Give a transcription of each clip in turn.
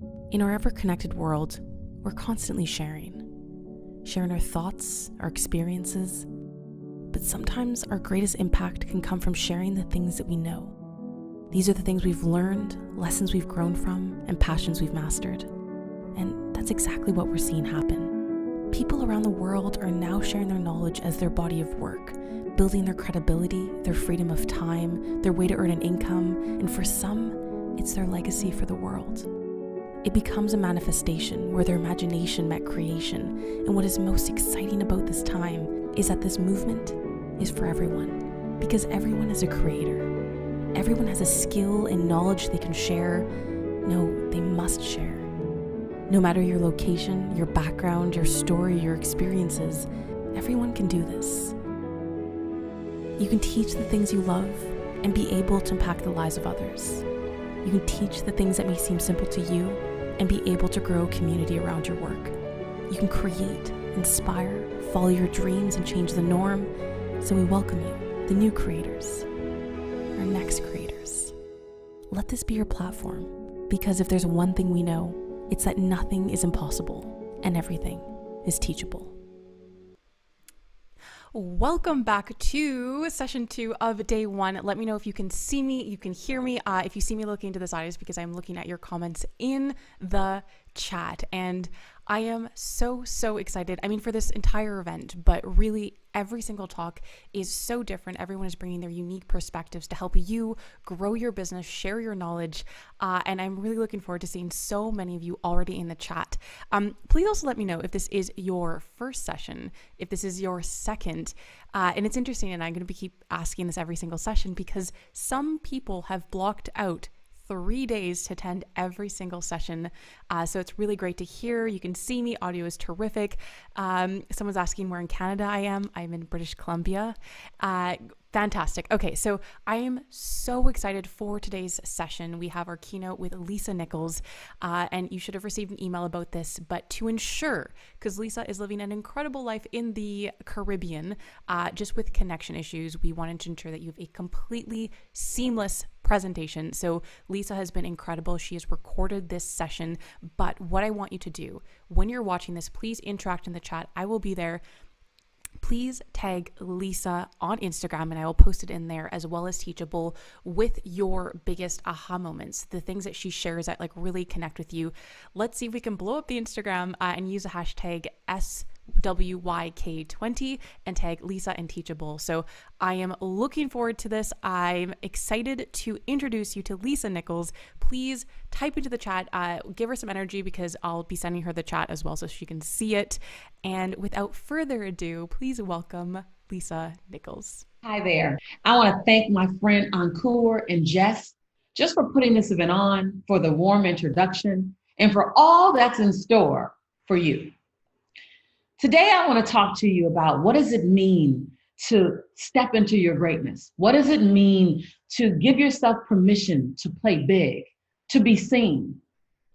In our ever-connected world, we're constantly sharing our thoughts, our experiences, but sometimes our greatest impact can come from sharing the things that we know. These are the things we've learned, lessons we've grown from, and passions we've mastered. And that's exactly what we're seeing happen. People around the world are now sharing their knowledge as their body of work, building their credibility, their freedom of time, their way to earn an income, and for some, it's their legacy for the world. It becomes a manifestation where their imagination met creation, and what is most exciting about this time is that this movement is for everyone, because everyone is a creator. Everyone has a skill and knowledge they can share. No, they must share. No matter your location, your background, your story, your experiences, everyone can do this. You can teach the things you love and be able to impact the lives of others. You can teach the things that may seem simple to you and be able to grow a community around your work. You can create, inspire, follow your dreams, and change the norm. So we welcome you, the new creators, our next creators. Let this be your platform, because if there's one thing we know, it's that nothing is impossible and everything is teachable. Welcome back to session 2 of day 1. Let me know if you can see me, you can hear me. If you see me looking into this audio, it's because I'm looking at your comments in the chat. And I am so excited. I mean, for this entire event, but really every single talk is so different. Everyone is bringing their unique perspectives to help you grow your business, share your knowledge. And I'm really looking forward to seeing so many of you already in the chat. Please also let me know if this is your first session, if this is your second. And it's interesting, and I'm going to keep asking this every single session because some people have blocked out 3 days to attend every single session. So it's really great to hear. You can see me. Audio is terrific. Someone's asking where in Canada I am. I'm in British Columbia. Fantastic. Okay, so I am so excited for today's session. We have our keynote with Lisa Nichols, and you should have received an email about this, but to ensure, because Lisa is living an incredible life in the Caribbean, just with connection issues, we wanted to ensure that you have a completely seamless presentation. So Lisa has been incredible. She has recorded this session, but what I want you to do when you're watching this, please interact in the chat. I will be there. Please tag Lisa on Instagram and I will post it in there, as well as Teachable, with your biggest aha moments, the things that she shares that like really connect with you. Let's see if we can blow up the Instagram and use a hashtag SWYK20 and tag Lisa and Teachable. So I am looking forward to this. I'm excited to introduce you to Lisa Nichols. Please type into the chat, give her some energy because I'll be sending her the chat as well so she can see it. And without further ado, please welcome Lisa Nichols. Hi there. I want to thank my friend Ankur and Jess just for putting this event on, for the warm introduction, and for all that's in store for you. Today, I want to talk to you about what does it mean to step into your greatness? What does it mean to give yourself permission to play big, to be seen,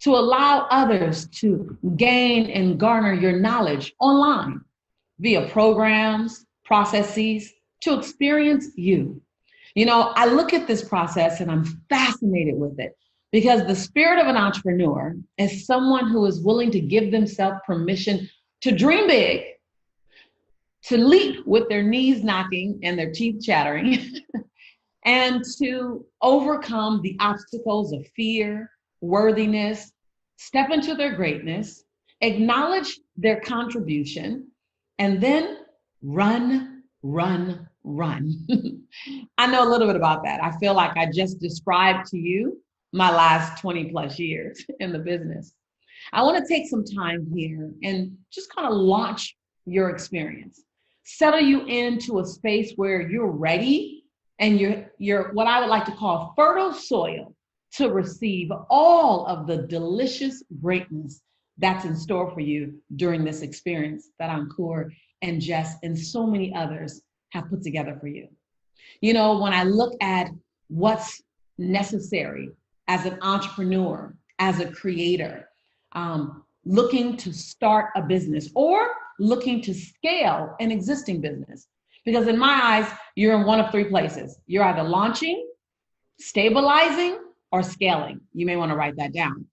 to allow others to gain and garner your knowledge online via programs, processes, to experience you? You know, I look at this process and I'm fascinated with it because the spirit of an entrepreneur is someone who is willing to give themselves permission to dream big, to leap with their knees knocking and their teeth chattering, and to overcome the obstacles of fear, worthiness, step into their greatness, acknowledge their contribution, and then run. I know a little bit about that. I feel like I just described to you my last 20 plus years in the business. I want to take some time here and just kind of launch your experience, settle you into a space where you're ready and you're what I would like to call fertile soil to receive all of the delicious greatness that's in store for you during this experience that Ankur and Jess and so many others have put together for you. You know, when I look at what's necessary as an entrepreneur, as a creator, looking to start a business or looking to scale an existing business. Because in my eyes, you're in one of 3 places. You're either launching, stabilizing, or scaling. You may want to write that down.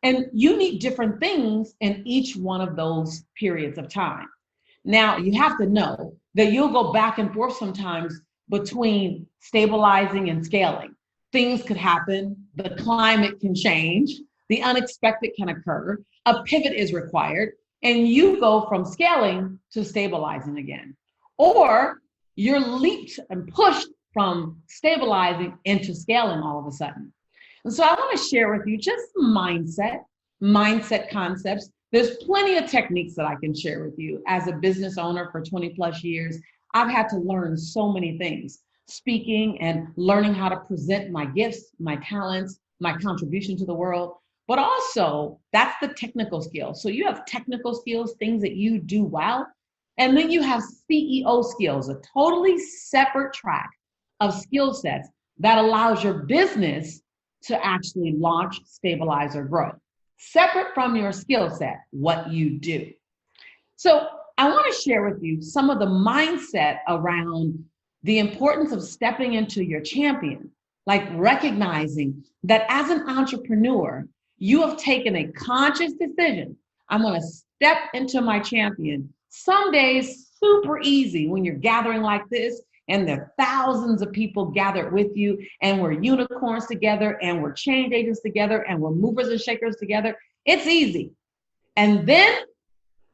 And you need different things in each one of those periods of time. Now, you have to know that you'll go back and forth sometimes between stabilizing and scaling. Things could happen, the climate can change, the unexpected can occur, a pivot is required, and you go from scaling to stabilizing again. Or you're leaped and pushed from stabilizing into scaling all of a sudden. And so I want to share with you just mindset concepts. There's plenty of techniques that I can share with you. As a business owner for 20 plus years, I've had to learn so many things, speaking and learning how to present my gifts, my talents, my contribution to the world. But also, that's the technical skills. So you have technical skills, things that you do well. And then you have CEO skills, a totally separate track of skill sets that allows your business to actually launch, stabilize, or grow. Separate from your skill set, what you do. So I want to share with you some of the mindset around the importance of stepping into your champion, like recognizing that as an entrepreneur, you have taken a conscious decision. I'm going to step into my champion. Some days, super easy when you're gathering like this, and there are thousands of people gathered with you, and we're unicorns together, and we're change agents together, and we're movers and shakers together. It's easy. And then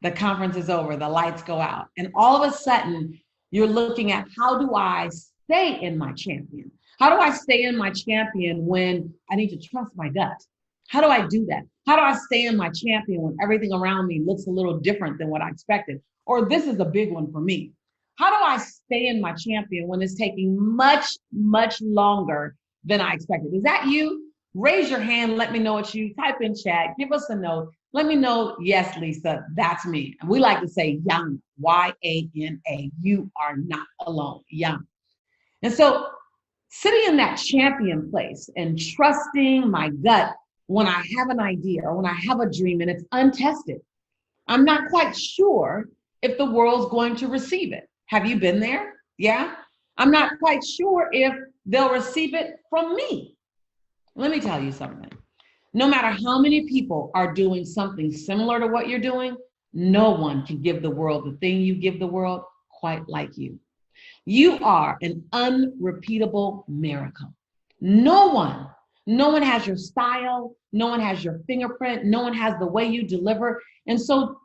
the conference is over, the lights go out, and all of a sudden, you're looking at, how do I stay in my champion? How do I stay in my champion when I need to trust my gut? How do I do that? How do I stay in my champion when everything around me looks a little different than what I expected? Or this is a big one for me. How do I stay in my champion when it's taking much, much longer than I expected? Is that you? Raise your hand. Let me know it's you. Type in chat. Give us a note. Let me know, yes, Lisa, that's me. And we like to say Yana, Y-A-N-A. You are not alone, Yana. And so sitting in that champion place and trusting my gut when I have an idea or when I have a dream and it's untested, I'm not quite sure if the world's going to receive it. Have you been there? Yeah. I'm not quite sure if they'll receive it from me. Let me tell you something. No matter how many people are doing something similar to what you're doing, no one can give the world the thing you give the world quite like you. You are an unrepeatable miracle. No one has your style. No one has your fingerprint. No one has the way you deliver. And so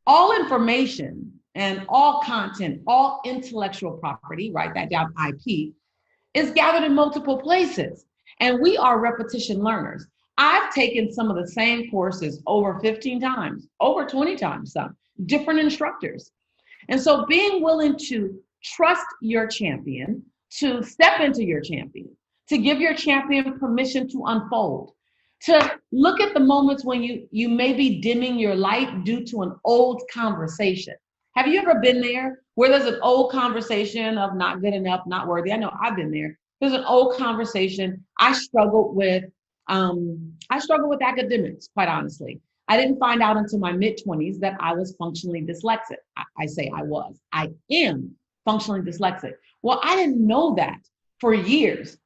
all information and all content, all intellectual property, write that down, IP, is gathered in multiple places. And we are repetition learners. I've taken some of the same courses over 15 times, over 20 times, some different instructors. And so being willing to trust your champion, to step into your champion, to give your champion permission to unfold, to look at the moments when you may be dimming your light due to an old conversation. Have you ever been there where there's an old conversation of not good enough, not worthy? I know I've been there. There's an old conversation. I struggled with academics, quite honestly. I didn't find out until my mid-20s that I was functionally dyslexic. I say I was. I am functionally dyslexic. Well, I didn't know that for years.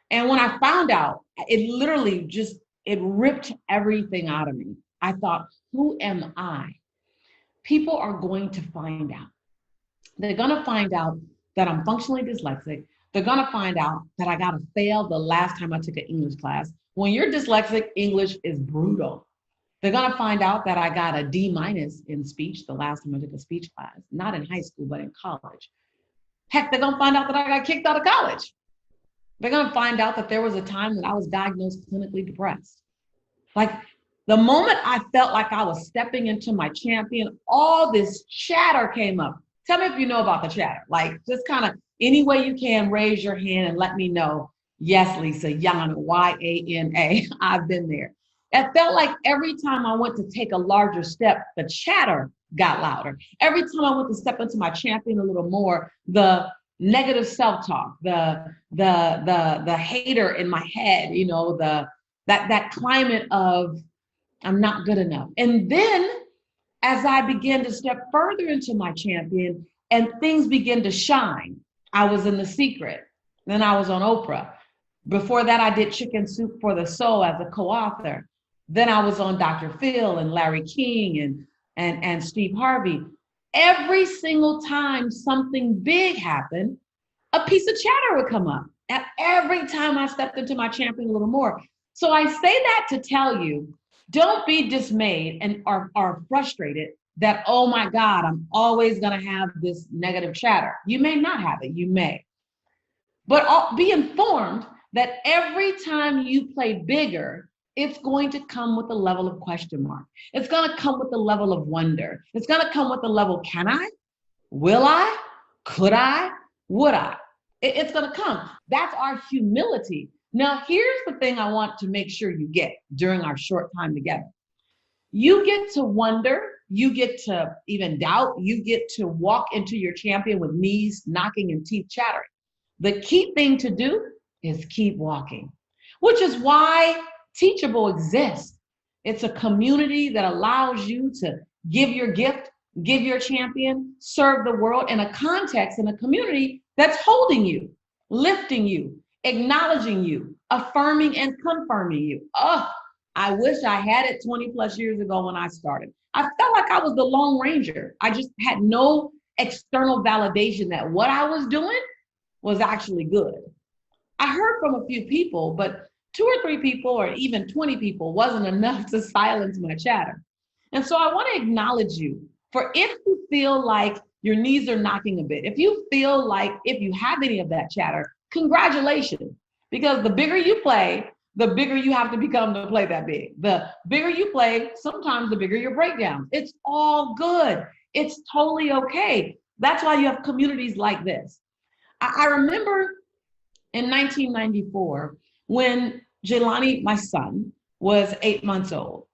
And when I found out, it literally it ripped everything out of me. I thought, who am I? People are going to find out. They're going to find out that I'm functionally dyslexic. They're going to find out that I got to fail the last time I took an English class. When you're dyslexic, English is brutal. They're going to find out that I got a D- in speech the last time I took a speech class, not in high school, but in college. Heck, they're going to find out that I got kicked out of college. They're going to find out that there was a time that I was diagnosed clinically depressed. Like the moment I felt like I was stepping into my champion, all this chatter came up. Tell me if you know about the chatter. Like just kind of any way you can, raise your hand and let me know. Yes, Lisa, Yana, Y-A-N-A. I've been there. It felt like every time I went to take a larger step, the chatter got louder. Every time I went to step into my champion a little more, the negative self-talk, the hater in my head, you know, that climate of I'm not good enough. And then as I began to step further into my champion and things began to shine, I was in The Secret. Then I was on Oprah. Before that, I did Chicken Soup for the Soul as a co-author. Then I was on Dr. Phil and Larry King and Steve Harvey. Every single time something big happened, a piece of chatter would come up. And every time I stepped into my champion a little more. So I say that to tell you, don't be dismayed and are frustrated that, oh my God, I'm always going to have this negative chatter. You may not have it, you may. But be informed that every time you play bigger, it's going to come with a level of question mark. It's going to come with a level of wonder. It's going to come with a level, can I? Will I? Could I? Would I? It's going to come. That's our humility. Now, here's the thing I want to make sure you get during our short time together. You get to wonder, you get to even doubt, you get to walk into your champion with knees knocking and teeth chattering. The key thing to do is keep walking, which is why Teachable exists. It's a community that allows you to give your gift, give your champion, serve the world in a context, in a community that's holding you, lifting you, acknowledging you, affirming and confirming you. Oh, I wish I had it 20 plus years ago when I started. I felt like I was the Lone Ranger. I just had no external validation that what I was doing was actually good. I heard from a few people, but 2 or 3 people or even 20 people wasn't enough to silence my chatter. And so I want to acknowledge you for if you feel like your knees are knocking a bit, if you feel like if you have any of that chatter, congratulations, because the bigger you play, the bigger you have to become to play that big. The bigger you play, sometimes the bigger your breakdowns. It's all good. It's totally okay. That's why you have communities like this. I remember in 1994 when Jelani, my son, was 8 months old.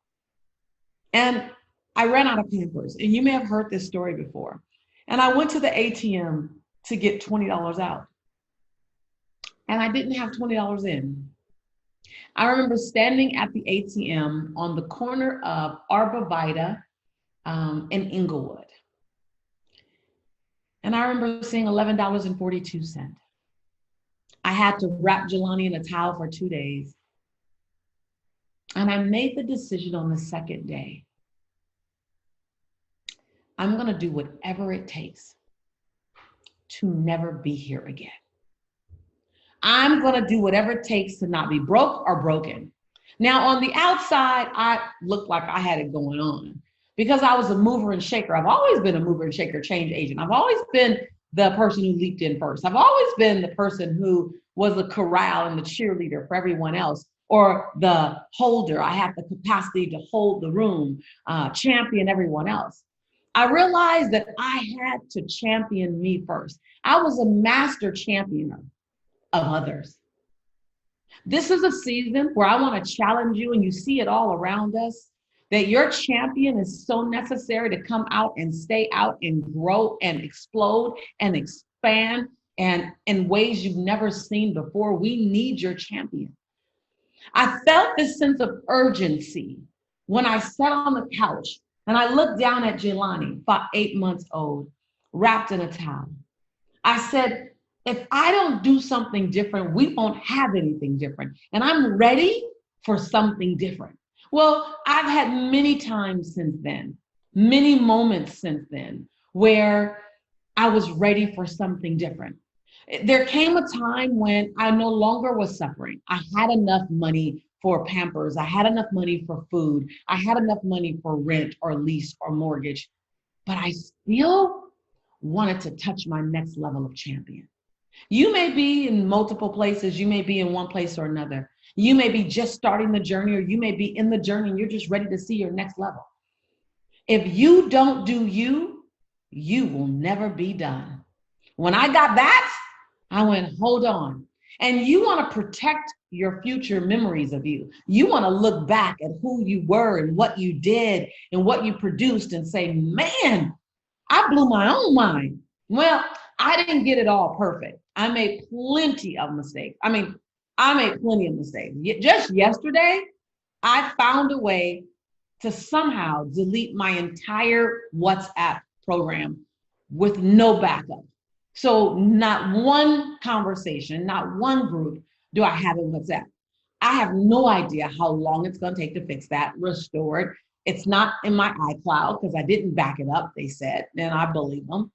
And I ran out of Pampers. And you may have heard this story before. And I went to the ATM to get $20 out. And I didn't have $20 in. I remember standing at the ATM on the corner of Arbavita and Inglewood. And I remember seeing $11.42. I had to wrap Jelani in a towel for 2 days. And I made the decision on the second day. I'm going to do whatever it takes to never be here again. I'm going to do whatever it takes to not be broke or broken. Now, on the outside, I looked like I had it going on because I was a mover and shaker. I've always been a mover and shaker change agent. I've always been the person who leaped in first. I've always been the person who was the corral and the cheerleader for everyone else, or the holder. I have the capacity to hold the room, champion everyone else. I realized that I had to champion me first. I was a master championer of others. This is a season where I want to challenge you, and you see it all around us, that your champion is so necessary to come out and stay out and grow and explode and expand and in ways you've never seen before. We need your champion. I felt this sense of urgency when I sat on the couch and I looked down at Jelani, about 8 months old, wrapped in a towel. I said, if I don't do something different, we won't have anything different. And I'm ready for something different. Well, I've had many times since then, many moments since then, where I was ready for something different. There came a time when I no longer was suffering. I had enough money for Pampers. I had enough money for food. I had enough money for rent or lease or mortgage, but I still wanted to touch my next level of champion. You may be in multiple places. You may be in one place or another. You may be just starting the journey, or you may be in the journey and you're just ready to see your next level. If you don't do you, you will never be done. When I got that, I went, hold on. And you want to protect your future memories of you. You want to look back at who you were and what you did and what you produced and say, man, I blew my own mind. Well, I didn't get it all perfect. I made plenty of mistakes. I made plenty of mistakes. Just yesterday, I found a way to somehow delete my entire WhatsApp program with no backup. So not one conversation, not one group do I have in WhatsApp. I have no idea how long it's going to take to fix that, restore it. It's not in my iCloud because I didn't back it up, they said, and I believe them.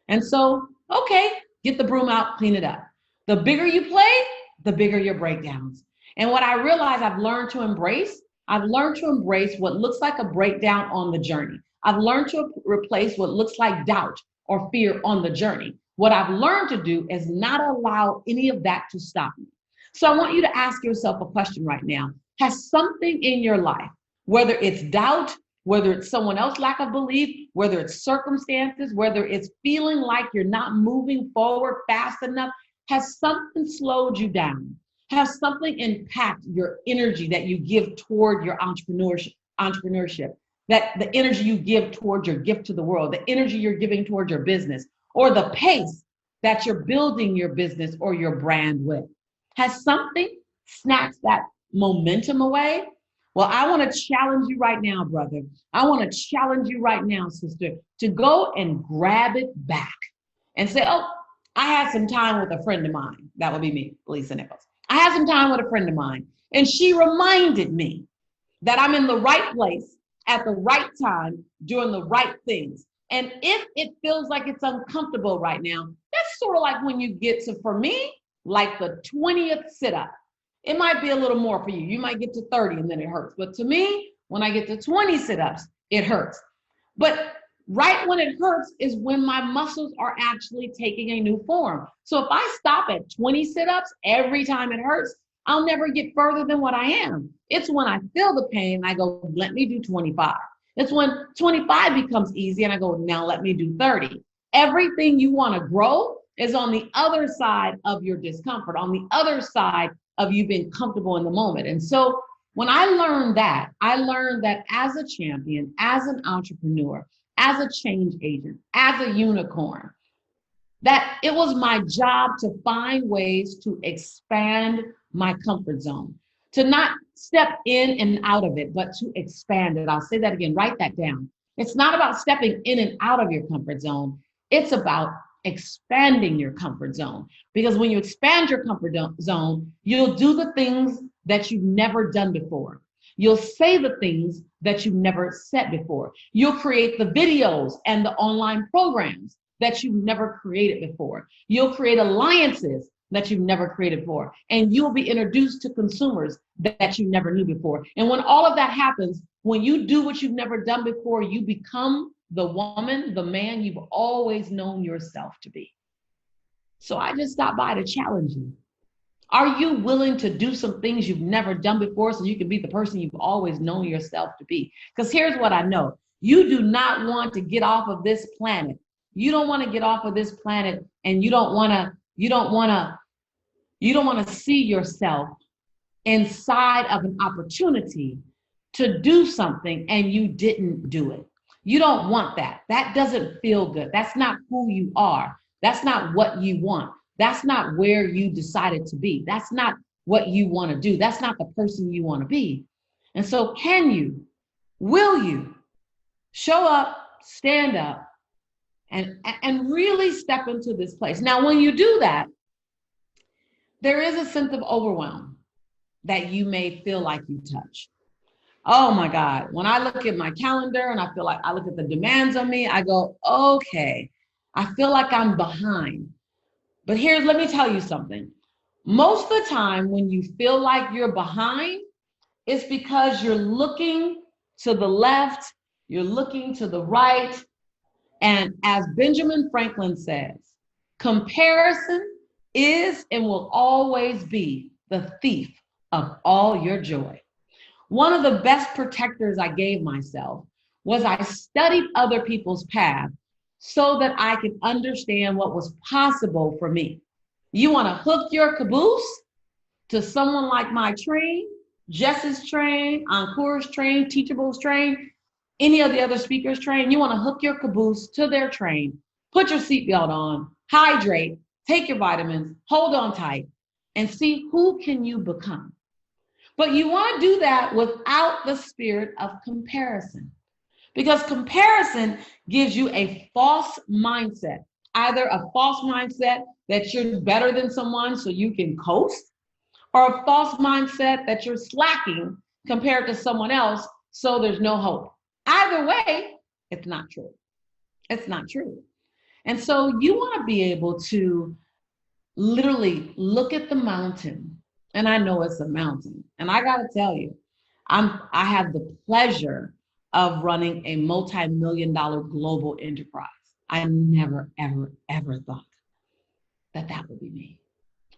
And so, okay, get the broom out, clean it up. The bigger you play, the bigger your breakdowns. And what I realize I've learned to embrace what looks like a breakdown on the journey. I've learned to replace what looks like doubt or fear on the journey. What I've learned to do is not allow any of that to stop me. So I want you to ask yourself a question right now. Has something in your life, whether it's doubt, whether it's someone else's lack of belief, whether it's circumstances, whether it's feeling like you're not moving forward fast enough, has something slowed you down? Has something impact your energy that you give toward your entrepreneurship, that the energy you give toward your gift to the world, the energy you're giving toward your business, or the pace that you're building your business or your brand with? Has something snatched that momentum away? Well, I want to challenge you right now, brother. I want to challenge you right now, sister, to go and grab it back and say, oh, I had some time with a friend of mine. That would be me, Lisa Nichols. I had some time with a friend of mine, and she reminded me that I'm in the right place at the right time, doing the right things. And if it feels like it's uncomfortable right now, that's sort of like when you get to, for me, like the 20th sit-up. It might be a little more for you. You might get to 30 and then it hurts. But to me, when I get to 20 sit-ups, it hurts. But right when it hurts is when my muscles are actually taking a new form. So if I stop at 20 sit-ups every time it hurts, I'll never get further than what I am. It's when I feel the pain, I go, let me do 25. It's when 25 becomes easy and I go, now let me do 30. Everything you want to grow is on the other side of your discomfort, on the other side of you being comfortable in the moment. And so when I learned that as a champion, as an entrepreneur, as a change agent, as a unicorn, that it was my job to find ways to expand my comfort zone, to not step in and out of it, but to expand it. I'll say that again, write that down. It's not about stepping in and out of your comfort zone. It's about expanding your comfort zone. Because when you expand your comfort zone, you'll do the things that you've never done before. You'll say the things that you've never said before. You'll create the videos and the online programs that you've never created before. You'll create alliances that you've never created before. And you'll be introduced to consumers that you never knew before. And when all of that happens, when you do what you've never done before, you become the woman, the man you've always known yourself to be. So I just stopped by to challenge you. Are you willing to do some things you've never done before so you can be the person you've always known yourself to be? Because here's what I know. You do not want to get off of this planet. You don't want to get off of this planet, and you don't want to see yourself inside of an opportunity to do something and you didn't do it. You don't want that. That doesn't feel good. That's not who you are. That's not what you want. That's not where you decided to be. That's not what you want to do. That's not the person you want to be. And so will you show up, stand up, and really step into this place? Now, when you do that, there is a sense of overwhelm that you may feel like you touch. Oh my God, when I look at my calendar and I feel like I look at the demands on me, I go, okay, I feel like I'm behind. But let me tell you something. Most of the time when you feel like you're behind, it's because you're looking to the left, you're looking to the right. And as Benjamin Franklin says, comparison is and will always be the thief of all your joy. One of the best protectors I gave myself was I studied other people's path so that I could understand what was possible for me. You want to hook your caboose to someone like my train, Jess's train, Encore's train, Teachable's train, any of the other speakers' train. You want to hook your caboose to their train, put your seatbelt on, hydrate, take your vitamins, hold on tight, and see who can you become. But you want to do that without the spirit of comparison, because comparison gives you a false mindset, either a false mindset that you're better than someone so you can coast, or a false mindset that you're slacking compared to someone else, so there's no hope. Either way, it's not true. It's not true. And so you want to be able to literally look at the mountain, and I know it's a mountain. And I got to tell you, I have the pleasure of running a multi-million-dollar global enterprise. I never, ever, ever thought that that would be me.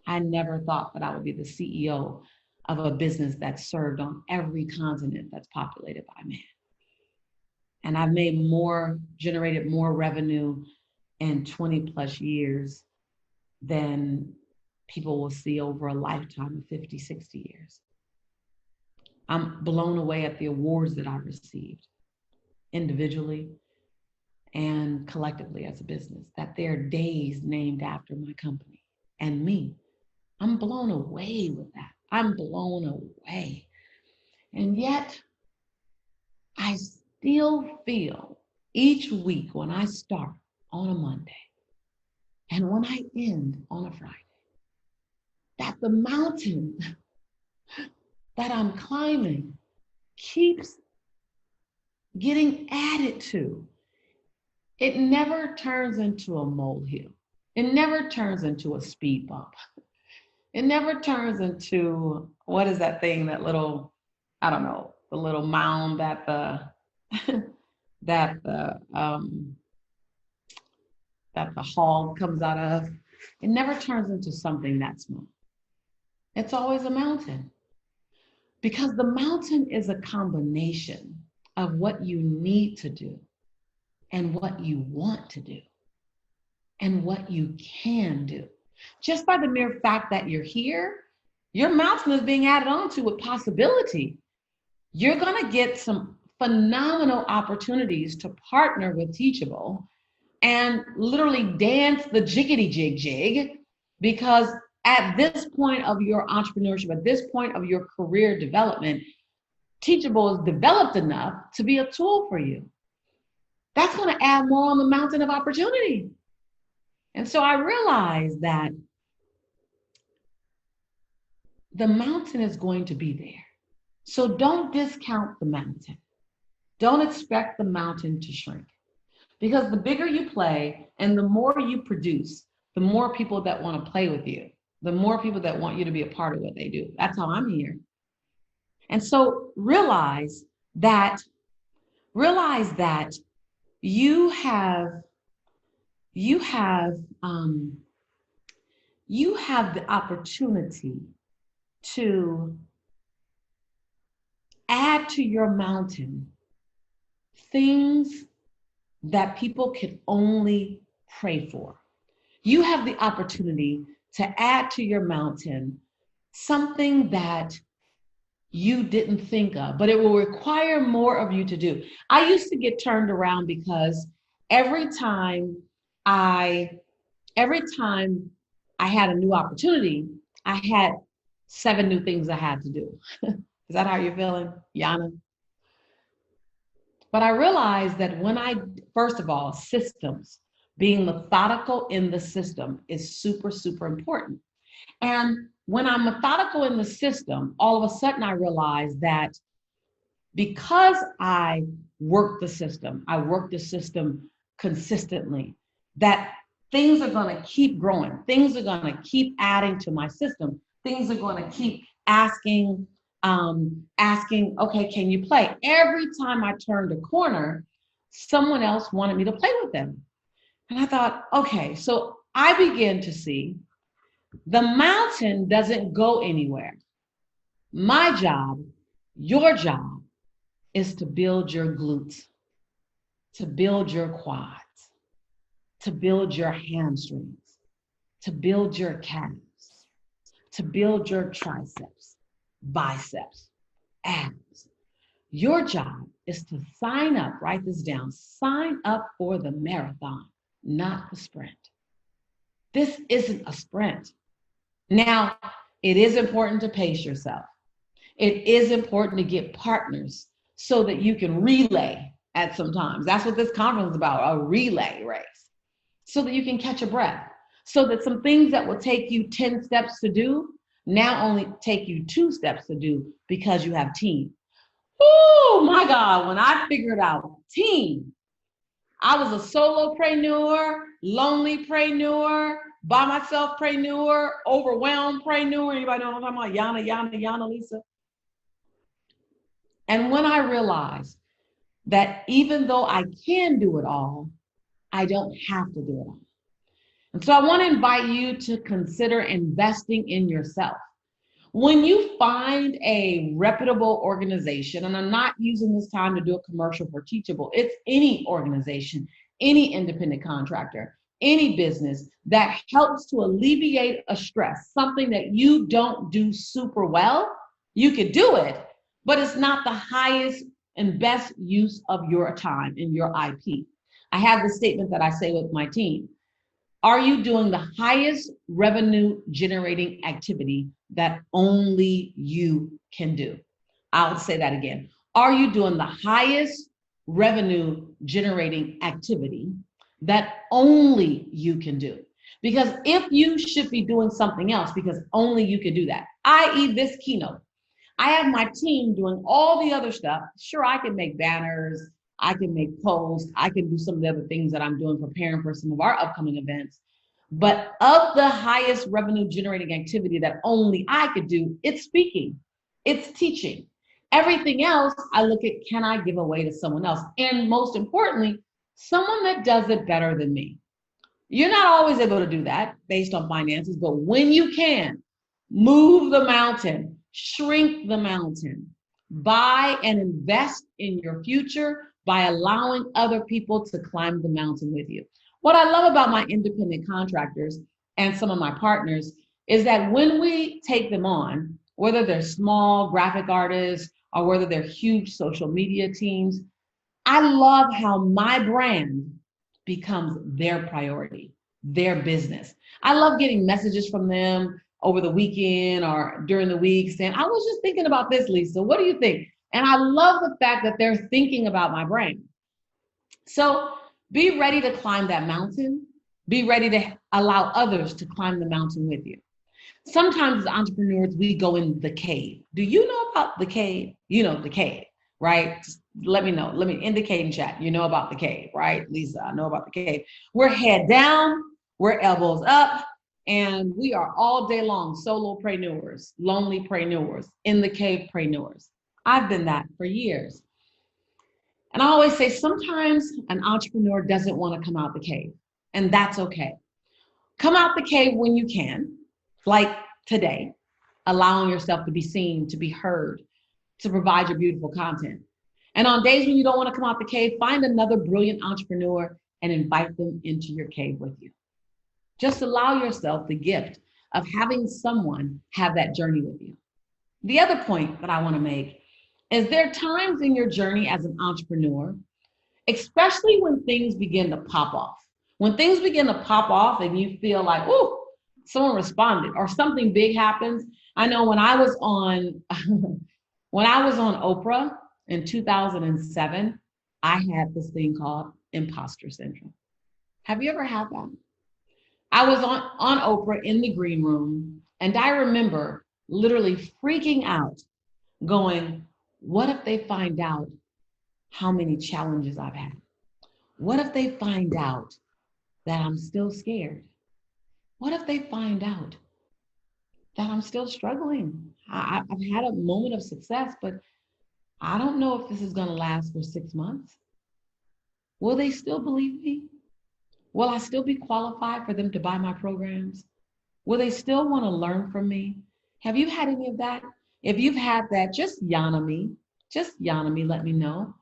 I never thought that I would be the CEO of a business that's served on every continent that's populated by man. And I've generated more revenue in 20 plus years than people will see over a lifetime of 50, 60 years. I'm blown away at the awards that I've received individually and collectively as a business, that there are days named after my company and me. I'm blown away with that. I'm blown away. And yet, I still feel each week when I start on a Monday and when I end on a Friday, that the mountain that I'm climbing keeps getting added to. It never turns into a molehill. It never turns into a speed bump. It never turns into, what is that thing, that little, I don't know, the little mound that that the hog comes out of. It never turns into something that small. It's always a mountain, because the mountain is a combination of what you need to do and what you want to do and what you can do. Just by the mere fact that you're here, your mountain is being added on to with possibility. You're going to get some phenomenal opportunities to partner with Teachable and literally dance the jiggity jig jig, because at this point of your entrepreneurship, at this point of your career development, Teachable is developed enough to be a tool for you. That's going to add more on the mountain of opportunity. And so I realized that the mountain is going to be there. So don't discount the mountain. Don't expect the mountain to shrink, because the bigger you play and the more you produce, the more people that want to play with you, the more people that want you to be a part of what they do. That's how I'm here. And so realize that you have the opportunity to add to your mountain things that people can only pray for. You have the opportunity to add to your mountain something that you didn't think of, but it will require more of you to do. I used to get turned around because every time I had a new opportunity, I had 7 new things I had to do. Is that how you're feeling, Yana? But I realized that first of all, systems, being methodical in the system is super, super important. And when I'm methodical in the system, all of a sudden I realized that because I work the system consistently, that things are going to keep growing. Things are going to keep adding to my system. Things are going to keep asking, okay, can you play? Every time I turned a corner, someone else wanted me to play with them. And I thought, okay, so I began to see the mountain doesn't go anywhere. My job, your job, is to build your glutes, to build your quads, to build your hamstrings, to build your calves, to build your triceps, biceps, abs. Your job is to sign up, write this down, sign up for the marathon, not the sprint. This isn't a sprint. Now, it is important to pace yourself. It is important to get partners so that you can relay at some times. That's what this conference is about, a relay race, so that you can catch a breath, so that some things that will take you 10 steps to do now only take you 2 steps to do because you have team. Oh my God, when I figured out team, I was a solopreneur, lonelypreneur, by myself preneur, overwhelmed preneur. Anybody know what I'm talking about? Yana, Lisa. And when I realized that even though I can do it all, I don't have to do it all. And so I want to invite you to consider investing in yourself. When you find a reputable organization, and I'm not using this time to do a commercial for Teachable, it's any organization, any independent contractor, any business that helps to alleviate a stress, something that you don't do super well, you could do it, but it's not the highest and best use of your time and your IP. I have this statement that I say with my team. Are you doing the highest revenue generating activity that only you can do? I'll say that again. Are you doing the highest revenue generating activity that only you can do? Because if you should be doing something else because only you can do that, i.e. this keynote, I have my team doing all the other stuff. Sure, I can make banners, I can make posts, I can do some of the other things that I'm doing, preparing for some of our upcoming events. But of the highest revenue generating activity that only I could do, it's speaking, it's teaching. Everything else, I look at, can I give away to someone else? And most importantly, someone that does it better than me. You're not always able to do that based on finances, but when you can, move the mountain, shrink the mountain, buy and invest in your future by allowing other people to climb the mountain with you. What I love about my independent contractors and some of my partners is that when we take them on, whether they're small graphic artists or whether they're huge social media teams, I love how my brand becomes their priority, their business. I love getting messages from them over the weekend or during the week saying, I was just thinking about this, Lisa, what do you think? And I love the fact that they're thinking about my brand. So be ready to climb that mountain. Be ready to allow others to climb the mountain with you. Sometimes as entrepreneurs, we go in the cave. Do you know about the cave? You know the cave, right? Just let me know. Let me indicate in chat. You know about the cave, right? Lisa, I know about the cave. We're head down, we're elbows up, and we are all day long solopreneurs, lonelypreneurs, in the cave preneurs. I've been that for years. And I always say sometimes an entrepreneur doesn't want to come out the cave, and that's okay. Come out the cave when you can, like today, allowing yourself to be seen, to be heard, to provide your beautiful content. And on days when you don't want to come out the cave, find another brilliant entrepreneur and invite them into your cave with you. Just allow yourself the gift of having someone have that journey with you. The other point that I want to make is there are times in your journey as an entrepreneur, especially when things begin to pop off. When things begin to pop off and you feel like, oh, someone responded or something big happens. I know when I was on Oprah in 2007, I had this thing called imposter syndrome. Have you ever had that? I was on Oprah in the green room, and I remember literally freaking out, going, what if they find out how many challenges I've had? What if they find out that I'm still scared? What if they find out that I'm still struggling? I've had a moment of success, but I don't know if this is going to last for 6 months. Will they still believe me? Will I still be qualified for them to buy my programs? Will they still want to learn from me? Have you had any of that? If you've had that, just yana me, let me know.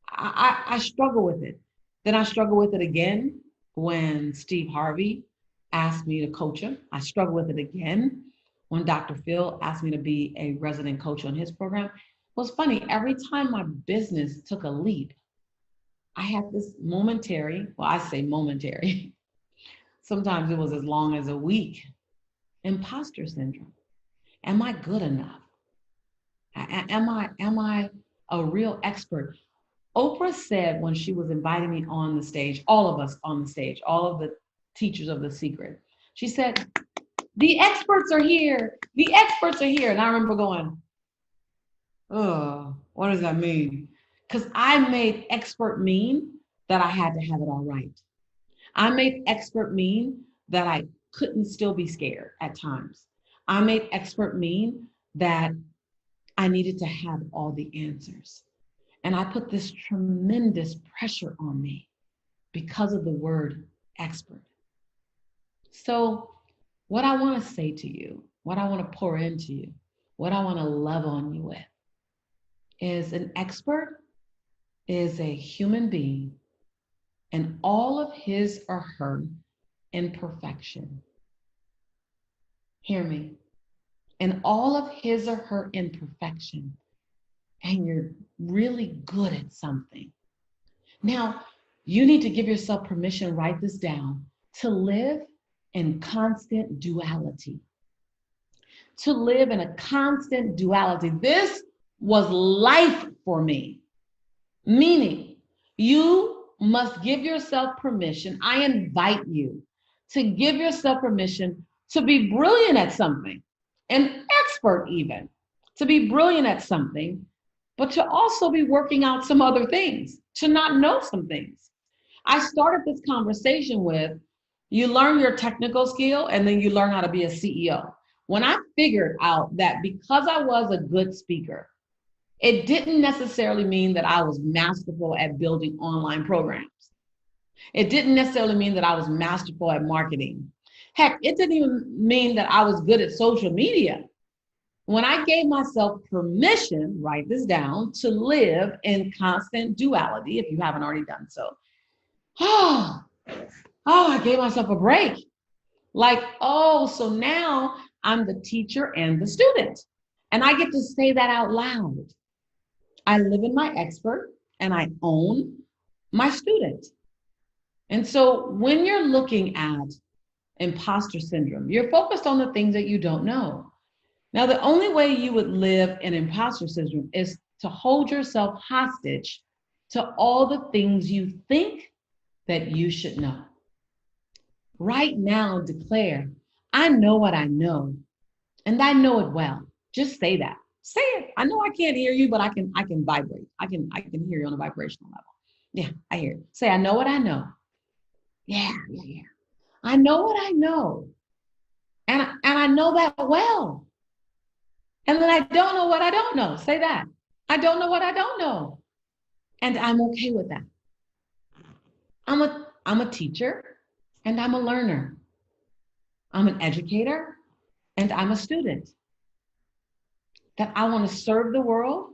I struggle with it. Then I struggle with it again when Steve Harvey asked me to coach him. I struggle with it again when Dr. Phil asked me to be a resident coach on his program. It was funny, every time my business took a leap, I had this momentary, well, I say momentary, sometimes it was as long as a week, imposter syndrome. Am I good enough? Am I a real expert? Oprah said when she was inviting me on the stage, all of us on the stage, all of the teachers of The Secret, she said, The experts are here. The experts are here. And I remember going, oh, what does that mean? Because I made expert mean that I had to have it all right. I made expert mean that I couldn't still be scared at times. I made expert mean that I needed to have all the answers. And I put this tremendous pressure on me because of the word expert. So, what I want to say to you, what I want to pour into you, what I want to love on you with is an expert is a human being and all of his or her imperfection. Hear me. And all of his or her imperfection, and you're really good at something. Now, you need to give yourself permission, write this down, to live in constant duality. To live in a constant duality. This was life for me. Meaning, you must give yourself permission. I invite you to give yourself permission to be brilliant at something, an expert even, to be brilliant at something, but to also be working out some other things, to not know some things. I started this conversation with, you learn your technical skill and then you learn how to be a CEO. When I figured out that because I was a good speaker, it didn't necessarily mean that I was masterful at building online programs. It didn't necessarily mean that I was masterful at marketing. Heck, it didn't even mean that I was good at social media. When I gave myself permission, write this down, to live in constant duality, if you haven't already done so. I gave myself a break. Like, so now I'm the teacher and the student. And I get to say that out loud. I live in my expert and I own my student. And so when you're looking at imposter syndrome, you're focused on the things that you don't know. Now, the only way you would live in imposter syndrome is to hold yourself hostage to all the things you think that you should know. Right now, declare, I know what I know, and I know it well. Just say that. Say it. I know I can't hear you, but I can vibrate. I can hear you on a vibrational level. Yeah, I hear it. Say, I know what I know. Yeah. I know what I know. And I know that well. And then I don't know what I don't know. Say that. I don't know what I don't know. And I'm okay with that. I'm a teacher and I'm a learner. I'm an educator and I'm a student. That I want to serve the world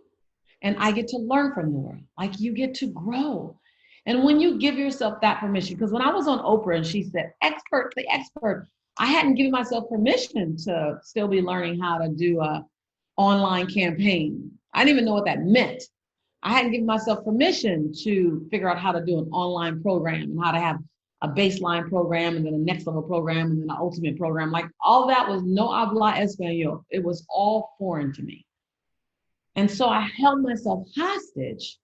and I get to learn from the world. Like you get to grow. And when you give yourself that permission, because when I was on Oprah and she said, expert, the expert, I hadn't given myself permission to still be learning how to do a online campaign. I didn't even know what that meant. I hadn't given myself permission to figure out how to do an online program and how to have a baseline program and then a next level program and then an ultimate program. Like all that was no habla español. It was all foreign to me. And so I held myself hostage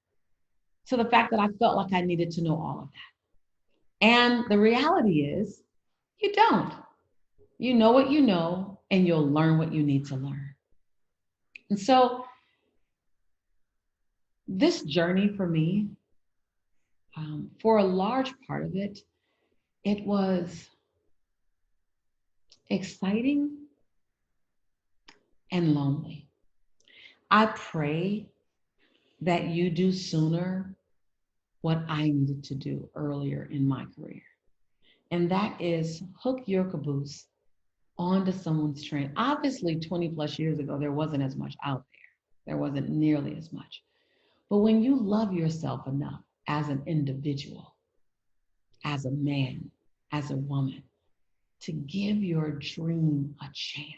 to the fact that I felt like I needed to know all of that. And the reality is, you don't. You know what you know, and you'll learn what you need to learn. And so this journey for me, for a large part of it, it was exciting and lonely. I pray that you do sooner what I needed to do earlier in my career. And that is hook your caboose onto someone's train. Obviously, 20 plus years ago, there wasn't as much out there. There wasn't nearly as much. But when you love yourself enough as an individual, as a man, as a woman, to give your dream a chance,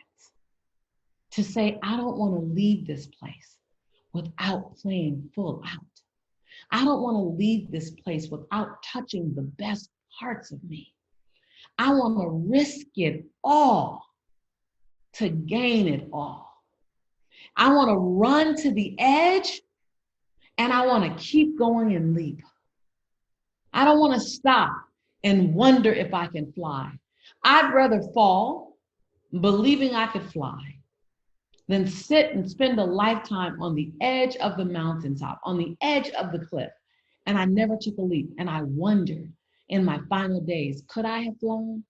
to say, I don't want to leave this place without playing full out. I don't want to leave this place without touching the best parts of me. I want to risk it all to gain it all. I want to run to the edge and I want to keep going and leap. I don't want to stop and wonder if I can fly. I'd rather fall believing I could fly, than sit and spend a lifetime on the edge of the mountaintop, on the edge of the cliff. And I never took a leap. And I wondered in my final days, could I have flown?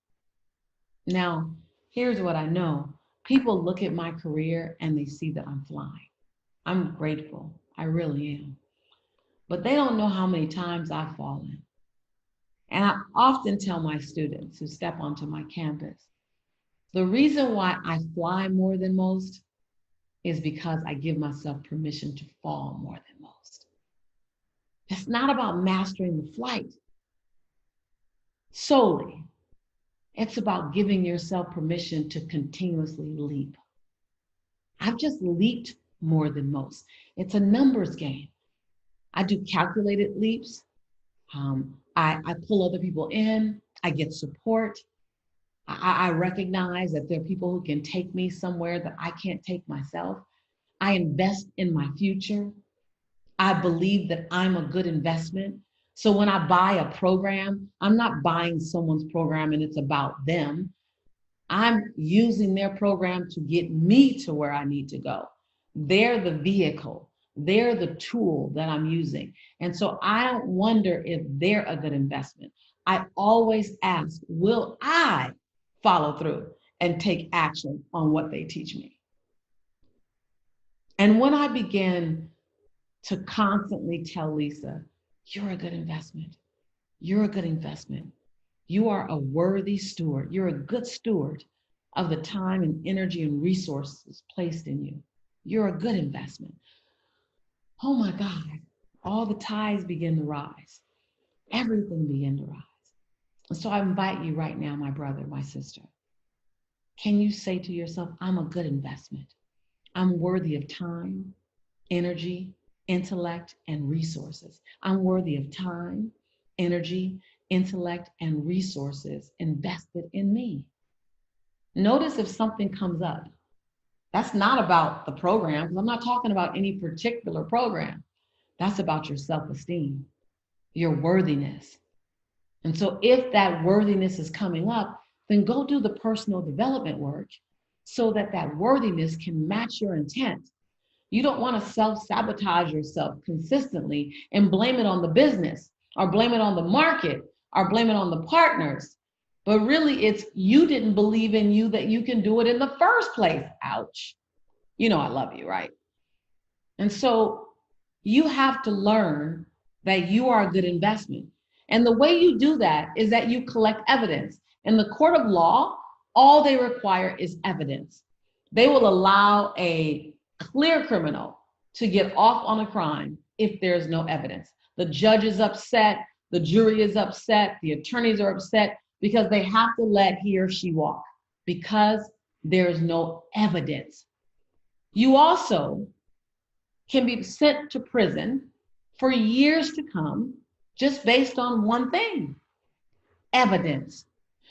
Now, here's what I know. People look at my career and they see that I'm flying. I'm grateful. I really am. But they don't know how many times I've fallen. And I often tell my students who step onto my campus, the reason why I fly more than most is because I give myself permission to fall more than most. It's not about mastering the flight solely. It's about giving yourself permission to continuously leap. I've just leaped more than most. It's a numbers game. I do calculated leaps. I pull other people in. I get support. I recognize that there are people who can take me somewhere that I can't take myself. I invest in my future. I believe that I'm a good investment. So when I buy a program, I'm not buying someone's program and it's about them. I'm using their program to get me to where I need to go. They're the vehicle. They're the tool that I'm using. And so I don't wonder if they're a good investment. I always ask, will I follow through and take action on what they teach me? And when I began to constantly tell Lisa, you're a good investment. You're a good investment. You are a worthy steward. You're a good steward of the time and energy and resources placed in you. You're a good investment. Oh my God, all the tides begin to rise. Everything began to rise. And so I invite you right now, my brother, my sister, can you say to yourself, I'm a good investment. I'm worthy of time, energy, intellect, and resources. I'm worthy of time, energy, intellect, and resources invested in me. Notice if something comes up. That's not about the program, because I'm not talking about any particular program. That's about your self-esteem, your worthiness. And so if that worthiness is coming up, then go do the personal development work so that that worthiness can match your intent. You don't want to self-sabotage yourself consistently and blame it on the business or blame it on the market or blame it on the partners. But really, it's you didn't believe in you that you can do it in the first place. Ouch. You know I love you, right? And so you have to learn that you are a good investment. And the way you do that is that you collect evidence. In the court of law, all they require is evidence. They will allow a clear criminal to get off on a crime if there's no evidence. The judge is upset, the jury is upset, the attorneys are upset because they have to let he or she walk because there's no evidence. You also can be sent to prison for years to come just based on one thing, evidence.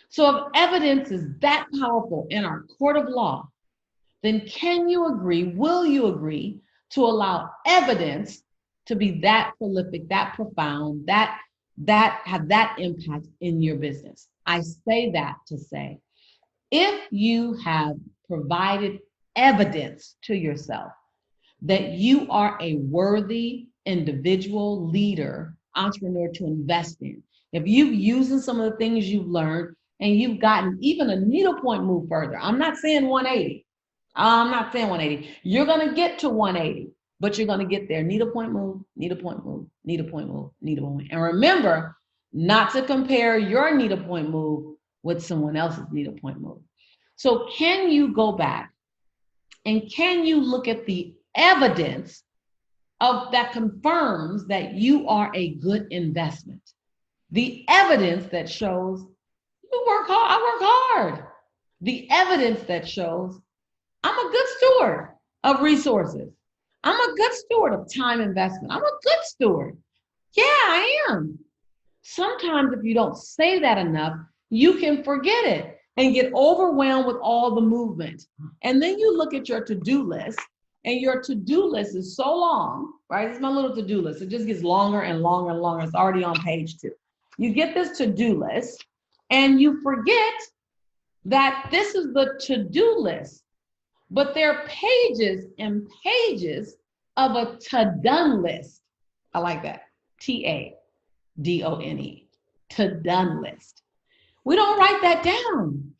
So if evidence is that powerful in our court of law, then can you agree, will you agree to allow evidence to be that prolific, that profound, that have that impact in your business? I say that to say, if you have provided evidence to yourself that you are a worthy individual, leader, entrepreneur to invest in, if you've used some of the things you've learned and you've gotten even a needlepoint move further, I'm not saying 180. I'm not saying 180. You're going to get to 180, but you're going to get there. Needlepoint move, needlepoint move, needlepoint move, needlepoint. And remember not to compare your needlepoint move with someone else's needlepoint move. So can you go back and can you look at the evidence of that confirms that you are a good investment? The evidence that shows you work hard, I work hard. The evidence that shows I'm a good steward of resources. I'm a good steward of time investment. I'm a good steward. Yeah, I am. Sometimes if you don't say that enough, you can forget it and get overwhelmed with all the movement. And then you look at your to-do list and your to-do list is so long, right? It's my little to-do list. It just gets longer and longer and longer. It's already on page 2. You get this to-do list and you forget that this is the to-do list, but there are pages and pages of a to-done list. I like that. T-A-D-O-N-E, to-done list. We don't write that down.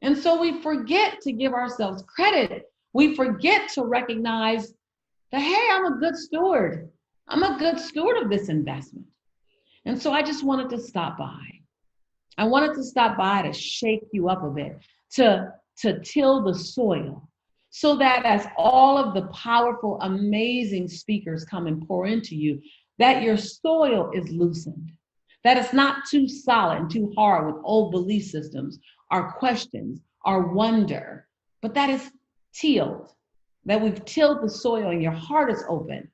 And so we forget to give ourselves credit. We forget to recognize that, hey, I'm a good steward. I'm a good steward of this investment. And so I just wanted to stop by. I wanted to stop by to shake you up a bit, to till the soil, so that as all of the powerful, amazing speakers come and pour into you, that your soil is loosened, that it's not too solid and too hard with old belief systems, our questions, our wonder, but that is tilled, that we've tilled the soil and your heart is open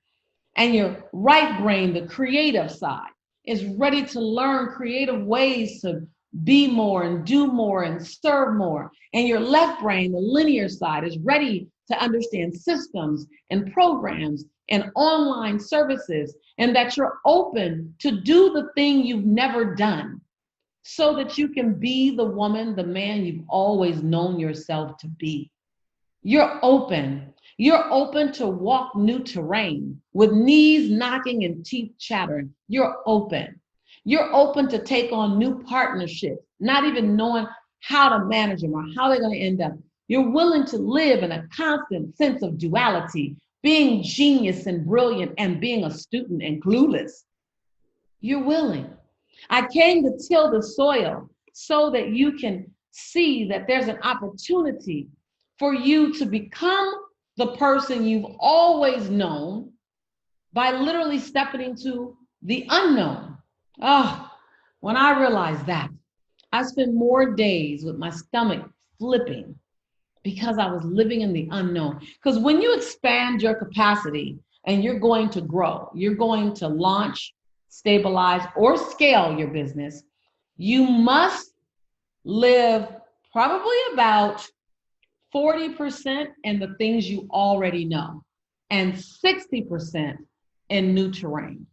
and your right brain, the creative side, is ready to learn creative ways to be more and do more and serve more. And your left brain, the linear side, is ready to understand systems and programs and online services, and that you're open to do the thing you've never done so that you can be the woman, the man you've always known yourself to be. You're open. You're open to walk new terrain with knees knocking and teeth chattering. You're open. You're open to take on new partnerships, not even knowing how to manage them or how they're going to end up. You're willing to live in a constant sense of duality, being genius and brilliant and being a student and clueless. You're willing. I came to till the soil so that you can see that there's an opportunity for you to become the person you've always known by literally stepping into the unknown. Oh, when I realized that, I spent more days with my stomach flipping because I was living in the unknown. Because when you expand your capacity and you're going to grow, you're going to launch, stabilize, or scale your business, you must live probably about 40% in the things you already know and 60% in new terrain.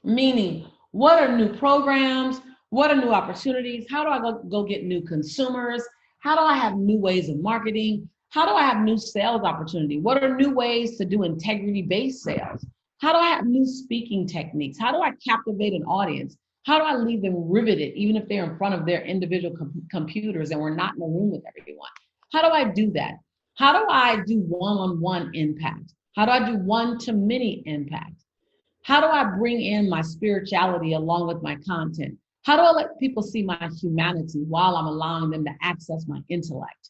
Meaning, what are new programs? What are new opportunities? How do I go get new consumers? How do I have new ways of marketing? How do I have new sales opportunity? What are new ways to do integrity-based sales? How do I have new speaking techniques? How do I captivate an audience? How do I leave them riveted, even if they're in front of their individual computers and we're not in a room with everyone? How do I do that? How do I do one-on-one impact? How do I do one-to-many impact? How do I bring in my spirituality along with my content? How do I let people see my humanity while I'm allowing them to access my intellect?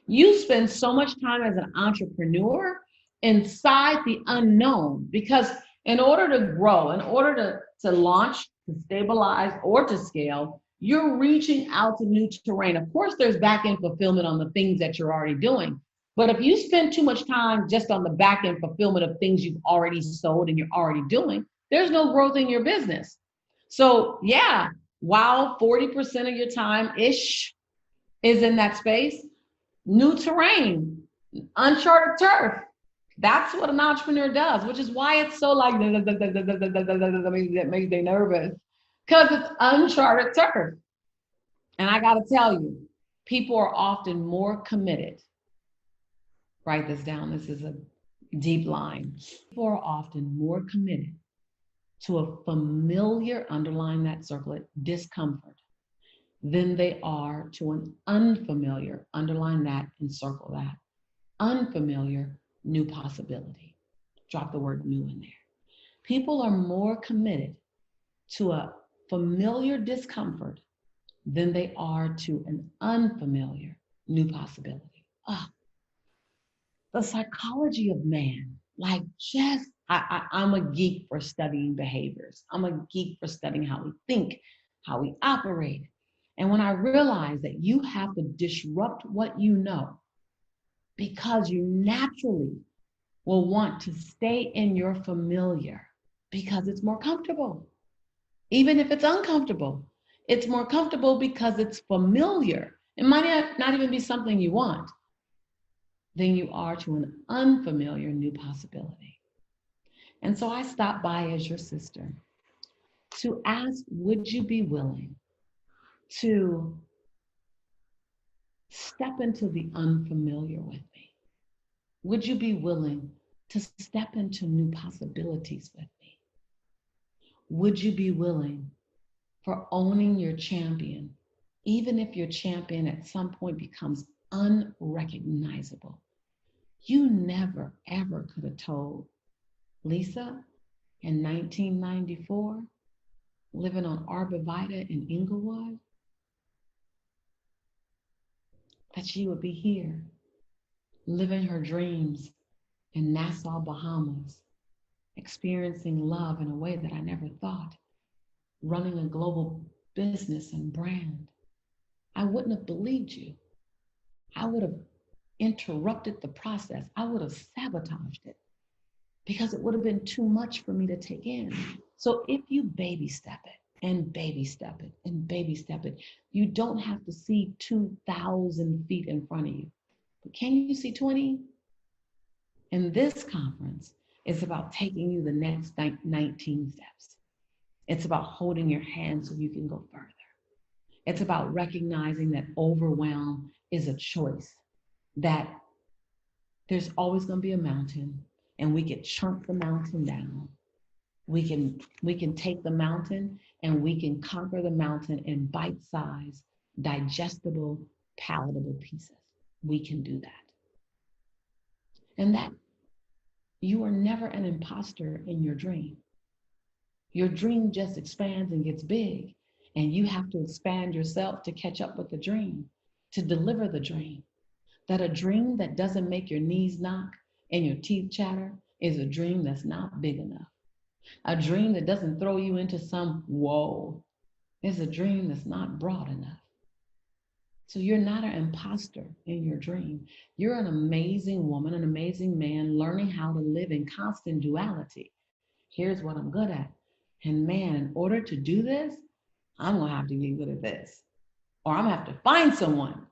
You spend so much time as an entrepreneur inside the unknown, because in order to grow, in order to launch, to stabilize, or to scale, you're reaching out to new terrain. Of course, there's back-end fulfillment on the things that you're already doing. But if you spend too much time just on the back-end fulfillment of things you've already sold and you're already doing, there's no growth in your business. So yeah, while 40% of your time-ish is in that space, new terrain, uncharted turf. That's what an entrepreneur does, which is why it's so like that makes they nervous, because it's uncharted turf. And I got to tell you, people are often more committed. Write this down. This is a deep line. People are often more committed to a familiar, underline that, circle it, discomfort than they are to an unfamiliar, underline that and circle that, unfamiliar new possibility. Drop the word new in there. People are more committed to a familiar discomfort than they are to an unfamiliar new possibility. The psychology of man, like just, I'm a geek for studying behaviors. I'm a geek for studying how we think, how we operate. And when I realized that you have to disrupt what you know, because you naturally will want to stay in your familiar because it's more comfortable. Even if it's uncomfortable, it's more comfortable because it's familiar. It might not even be something you want, than you are to an unfamiliar new possibility. And so I stopped by as your sister to ask, would you be willing to Step into the unfamiliar with me. Would you be willing to step into new possibilities with me? Would you be willing for owning your champion, even if your champion at some point becomes unrecognizable? You never, ever could have told Lisa in 1994, living on Arborvitae in Inglewood, that she would be here, living her dreams in Nassau, Bahamas, experiencing love in a way that I never thought, running a global business and brand. I wouldn't have believed you. I would have interrupted the process. I would have sabotaged it because it would have been too much for me to take in. So if you baby step it and baby step it and baby step it, you don't have to see 2,000 feet in front of you. But can you see 20? And this conference is about taking you the next 19 steps. It's about holding your hand so you can go further. It's about recognizing that overwhelm is a choice, that there's always going to be a mountain, and we can chunk the mountain down. We can take the mountain and we can conquer the mountain in bite-sized, digestible, palatable pieces. We can do that. And that you are never an imposter in your dream. Your dream just expands and gets big, and you have to expand yourself to catch up with the dream, to deliver the dream. That a dream that doesn't make your knees knock and your teeth chatter is a dream that's not big enough. A dream that doesn't throw you into some whoa is a dream that's not broad enough. So you're not an imposter in your dream. You're an amazing woman, an amazing man, learning how to live in constant duality. Here's what I'm good at. And man, in order to do this, I'm going to have to get good at this. Or I'm going to have to find someone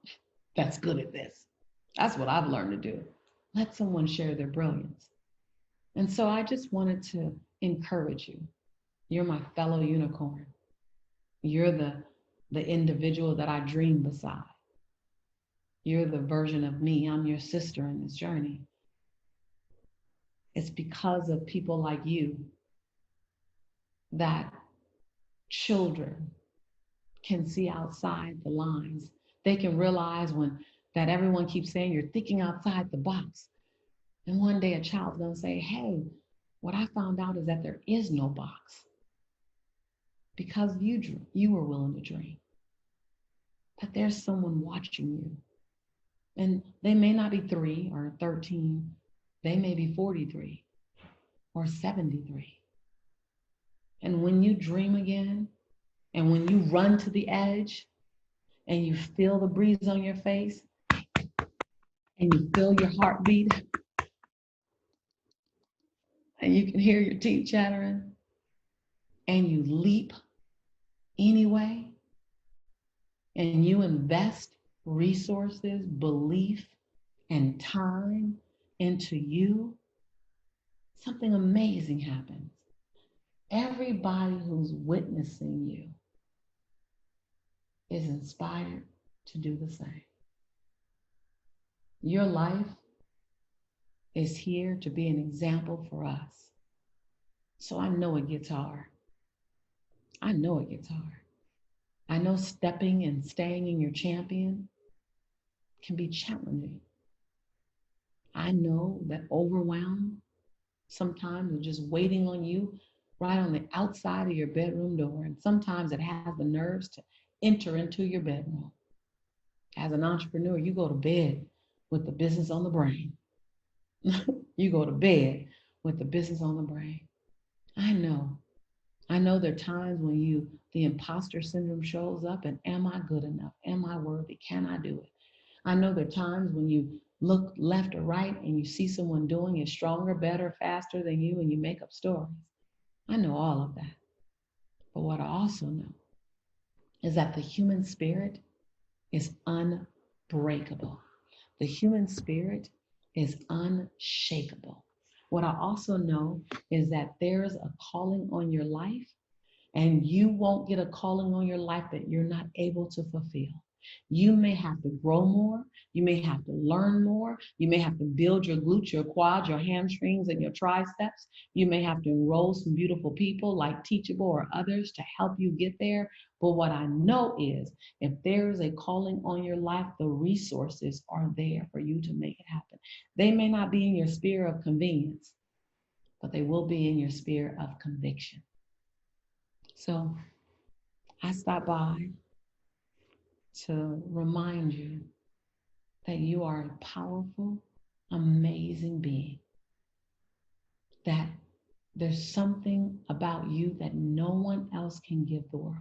that's good at this. That's what I've learned to do. Let someone share their brilliance. And so I just wanted to encourage you. You're my fellow unicorn. You're the individual that I dream beside. You're the version of me. I'm your sister in this journey. It's because of people like you that children can see outside the lines. They can realize that everyone keeps saying you're thinking outside the box. And one day a child's gonna say, hey, what I found out is that there is no box. Because you were willing to dream. That there's someone watching you. And they may not be 3 or 13, they may be 43 or 73. And when you dream again, and when you run to the edge, and you feel the breeze on your face, and you feel your heartbeat, and you can hear your teeth chattering, and you leap anyway, and you invest resources, belief, and time into you, something amazing happens. Everybody who's witnessing you is inspired to do the same. Your life is here to be an example for us. So I know it gets hard. I know it gets hard. I know stepping and staying in your champion can be challenging. I know that overwhelm sometimes is just waiting on you right on the outside of your bedroom door. And sometimes it has the nerves to enter into your bedroom. As an entrepreneur, you go to bed with the business on the brain. You go to bed with the business on the brain. I know there are times when the imposter syndrome shows up and am I good enough? Am I worthy? Can I do it? I know there are times when you look left or right and you see someone doing it stronger, better, faster than you, and you make up stories. I know all of that. But what I also know is that the human spirit is unbreakable. The human spirit is unshakable. What I also know is that there's a calling on your life, and you won't get a calling on your life that you're not able to fulfill. You may have to grow more. You may have to learn more. You may have to build your glutes, your quads, your hamstrings, and your triceps. You may have to enroll some beautiful people like Teachable or others to help you get there. But what I know is if there is a calling on your life, the resources are there for you to make it happen. They may not be in your sphere of convenience, but they will be in your sphere of conviction. So I stopped by to remind you that you are a powerful, amazing being, that there's something about you that no one else can give the world.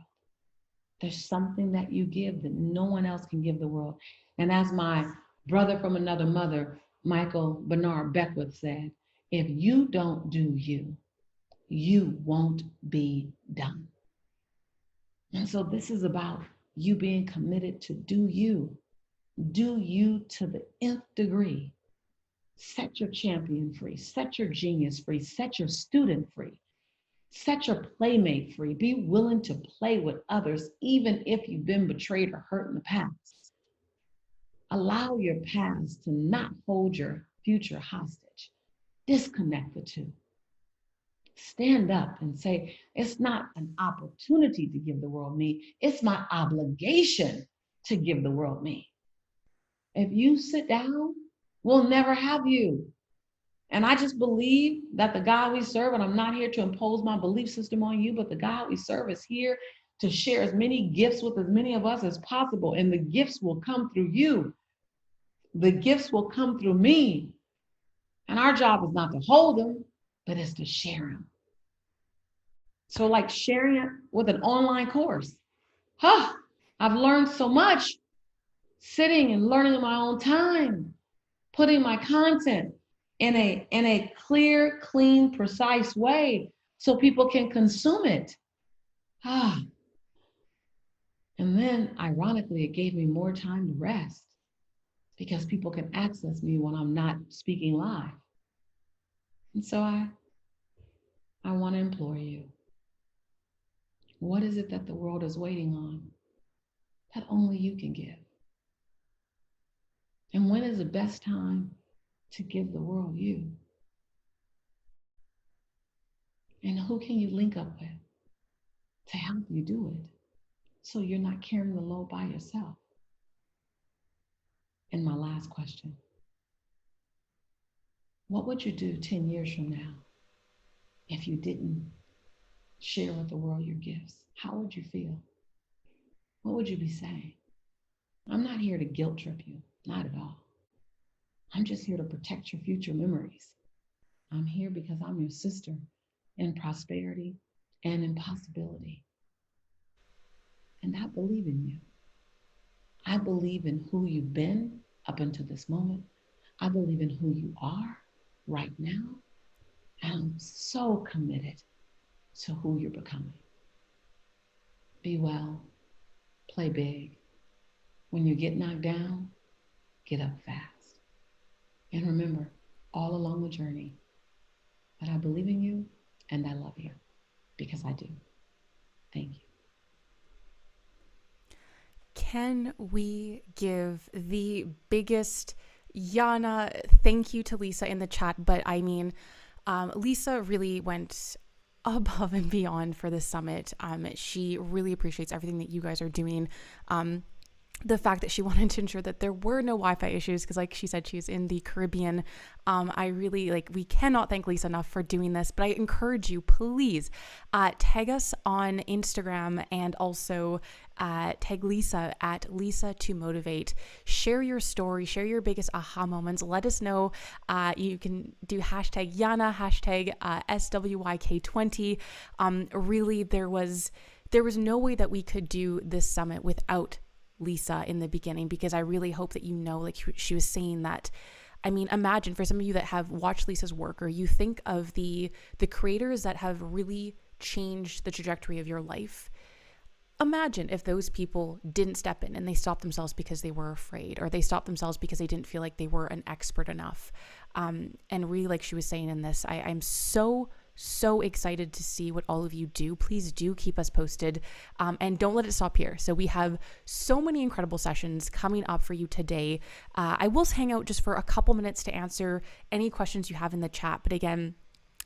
There's something that you give that no one else can give the world. And as my brother from another mother, Michael Bernard Beckwith, said, if you don't do you, you won't be done. And so this is about you being committed to do you to the nth degree. Set your champion free, set your genius free, set your student free, set your playmate free. Be willing to play with others, even if you've been betrayed or hurt in the past. Allow your past to not hold your future hostage. Disconnect the two. Stand up and say, it's not an opportunity to give the world me, it's my obligation to give the world me. If you sit down, we'll never have you. And I just believe that the God we serve, and I'm not here to impose my belief system on you, but the God we serve is here to share as many gifts with as many of us as possible. And the gifts will come through you. The gifts will come through me. And our job is not to hold them, but it's to share them. So like sharing it with an online course. I've learned so much sitting and learning in my own time, putting my content in a clear, clean, precise way so people can consume it. And then ironically, it gave me more time to rest because people can access me when I'm not speaking live. And so I want to implore you. What is it that the world is waiting on that only you can give? And when is the best time to give the world you? And who can you link up with to help you do it so you're not carrying the load by yourself? And my last question, what would you do 10 years from now if you didn't share with the world your gifts? How would you feel? What would you be saying? I'm not here to guilt trip you, not at all. I'm just here to protect your future memories. I'm here because I'm your sister in prosperity and in possibility. And I believe in you. I believe in who you've been up until this moment. I believe in who you are right now. And I'm so committed to who you're becoming. Be well, play big. When you get knocked down, get up fast. And remember, all along the journey, that I believe in you and I love you because I do. Thank you. Can we give the biggest Yana thank you to Lisa in the chat? But I mean, Lisa really went above and beyond for this summit. She really appreciates everything that you guys are doing. The fact that she wanted to ensure that there were no Wi-Fi issues, because like she said, she's in the Caribbean. I really we cannot thank Lisa enough for doing this, but I encourage you, please tag us on Instagram and also tag Lisa at Lisa to Motivate. Share your story, share your biggest aha moments. Let us know. You can do hashtag Yana, hashtag SWYK20. Really, there was no way that we could do this summit without Lisa in the beginning, because I really hope that like she was saying that, I mean, imagine for some of you that have watched Lisa's work, or you think of the creators that have really changed the trajectory of your life. Imagine if those people didn't step in and they stopped themselves because they were afraid, or they stopped themselves because they didn't feel like they were an expert enough. And really, like she was saying in this, I'm so so excited to see what all of you do. Please do keep us posted, and don't let it stop here. So we have so many incredible sessions coming up for you today. I will hang out just for a couple minutes to answer any questions you have in the chat. But again,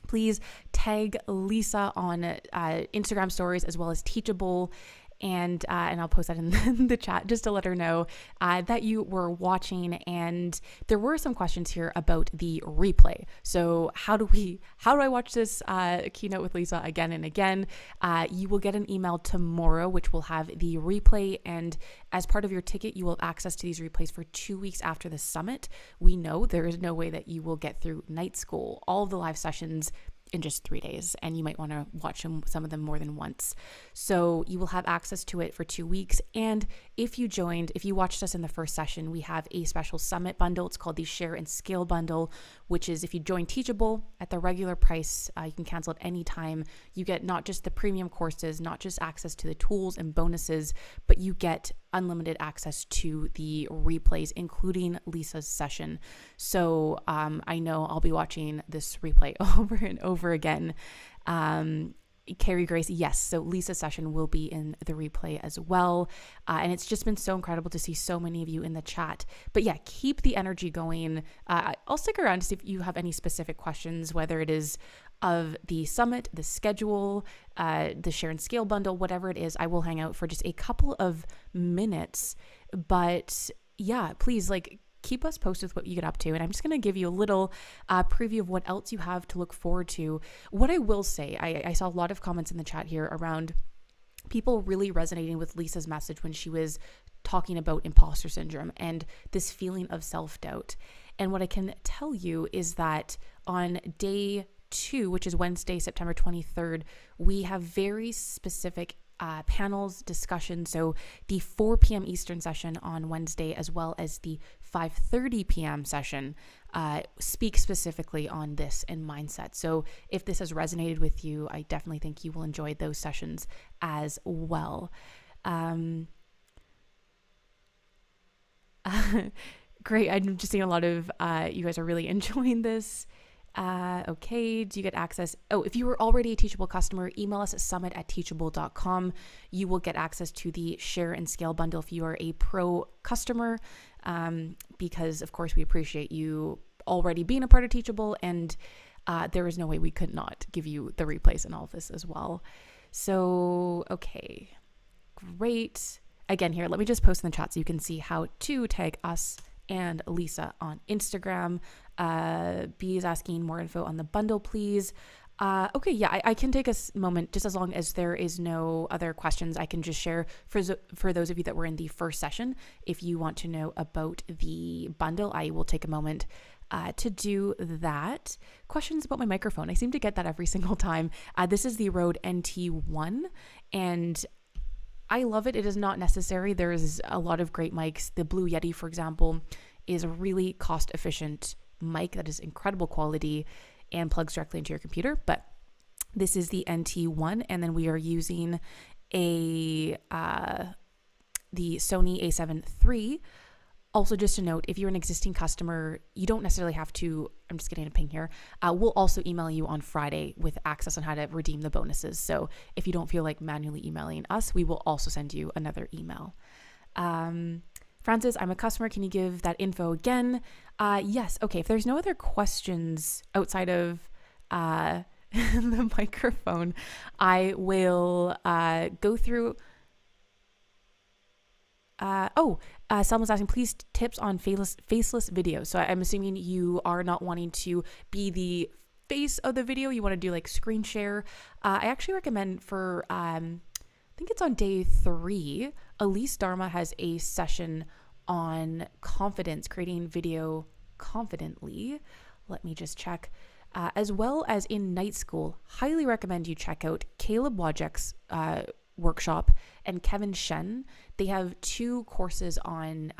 please tag Lisa on Instagram stories as well as Teachable. And I'll post that in the chat just to let her know that you were watching. And there were some questions here about the replay. So how do I watch this keynote with Lisa again and again? You will get an email tomorrow, which will have the replay. And as part of your ticket, you will have access to these replays for 2 weeks after the summit. We know there is no way that you will get through night school, all of the live sessions in just 3 days, and you might want to watch some of them more than once. So you will have access to it for 2 weeks. And if you watched us in the first session, we have a special summit bundle. It's called the Share and Scale bundle, which is if you join Teachable at the regular price, you can cancel at any time. You get not just the premium courses, not just access to the tools and bonuses, but you get unlimited access to the replays, including Lisa's session. So I know I'll be watching this replay over and over again. Carrie Grace, yes. So Lisa's session will be in the replay as well. And it's just been so incredible to see so many of you in the chat. But yeah, keep the energy going. I'll stick around to see if you have any specific questions, whether it is of the summit, the schedule, the Share and Scale bundle, whatever it is. I will hang out for just a couple of minutes. But yeah, please keep us posted with what you get up to. And I'm just going to give you a little preview of what else you have to look forward to. What I will say, I saw a lot of comments in the chat here around people really resonating with Lisa's message when she was talking about imposter syndrome and this feeling of self-doubt. And what I can tell you is that on day 2, which is Wednesday, September 23rd, we have very specific panels, discussion. So the 4 p.m. Eastern session on Wednesday, as well as the 5:30 p.m. session, speak specifically on this and mindset. So if this has resonated with you, I definitely think you will enjoy those sessions as well. Great. I'm just seeing a lot of you guys are really enjoying this. Okay, do you get access? Oh, if you were already a Teachable customer, email us at summit@teachable.com. You will get access to the Share and Scale bundle if you are a pro customer, because of course we appreciate you already being a part of Teachable, and there is no way we could not give you the replays and all of this as well. So, okay, great. Again, here, let me just post in the chat so you can see how to tag us and Lisa on Instagram. B is asking more info on the bundle, please. Okay, yeah, I can take a moment, just as long as there is no other questions. I can just share for those of you that were in the first session. If you want to know about the bundle, I will take a moment to do that. Questions about my microphone. I seem to get that every single time. This is the Rode NT1, and I love it. It is not necessary. There's a lot of great mics. The Blue Yeti, for example, is a really cost-efficient mic that is incredible quality and plugs directly into your computer. But this is the NT1, and then we are using the Sony A7 III. Also, just a note, if you're an existing customer, you don't necessarily have to, I'm just getting a ping here, we'll also email you on Friday with access on how to redeem the bonuses. So if you don't feel like manually emailing us, we will also send you another email. Francis, I'm a customer. Can you give that info again? Yes. Okay. If there's no other questions outside of the microphone, I will go through. Someone's asking, please tips on faceless videos. So I'm assuming you are not wanting to be the face of the video. You want to do like screen share. I actually recommend for, I think it's on day 3, Elise Dharma has a session on confidence, creating video confidently. Let me just check. As well as in night school, highly recommend you check out Caleb Wojcik's workshop and Kevin Shen. They have 2 courses on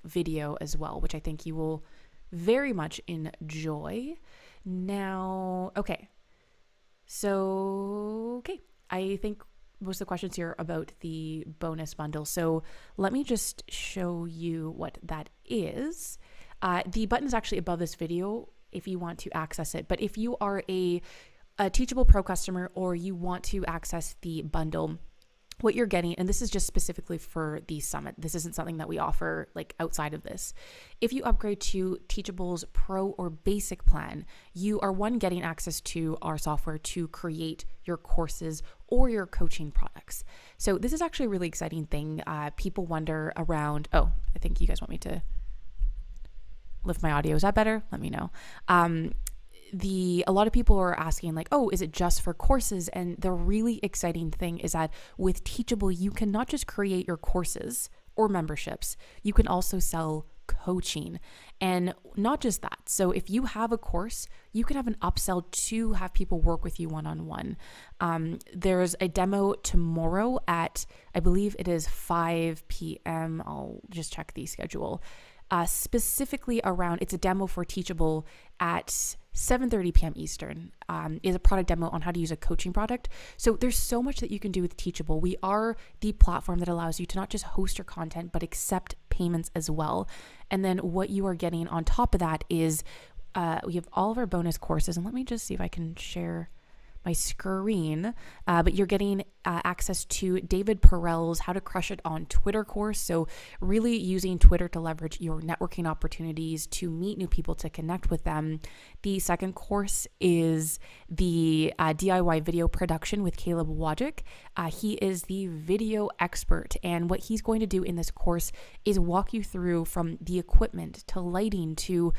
video as well, which I think you will very much enjoy. Now, okay. So, okay. I think most of the questions here are about the bonus bundle. So let me just show you what that is. The button is actually above this video if you want to access it. But if you are a a Teachable Pro customer or you want to access the bundle, what you're getting, and this is just specifically for the summit, this isn't something that we offer like outside of this. If you upgrade to Teachable's Pro or Basic plan, you are getting access to our software to create your courses or your coaching products. So this is actually a really exciting thing. People wonder around, I think you guys want me to lift my audio. Is that better? Let me know. A lot of people are asking like, is it just for courses? And the really exciting thing is that with Teachable, you can not just create your courses or memberships, you can also sell coaching. And not just that. So if you have a course, you can have an upsell to have people work with you one-on-one. There's a demo tomorrow at, I believe it is 5 p.m. I'll just check the schedule. Specifically around, it's a demo for Teachable at 7:30 p.m. Eastern, is a product demo on how to use a coaching product. So there's so much that you can do with Teachable. We are the platform that allows you to not just host your content, but accept payments as well. And then what you are getting on top of that is we have all of our bonus courses. And let me just see if I can share my screen, but you're getting access to David Perel's How to Crush It on Twitter course. So really using Twitter to leverage your networking opportunities, to meet new people, to connect with them. The second course is the DIY video production with Caleb Wojcik. He is the video expert, and what he's going to do in this course is walk you through from the equipment to lighting to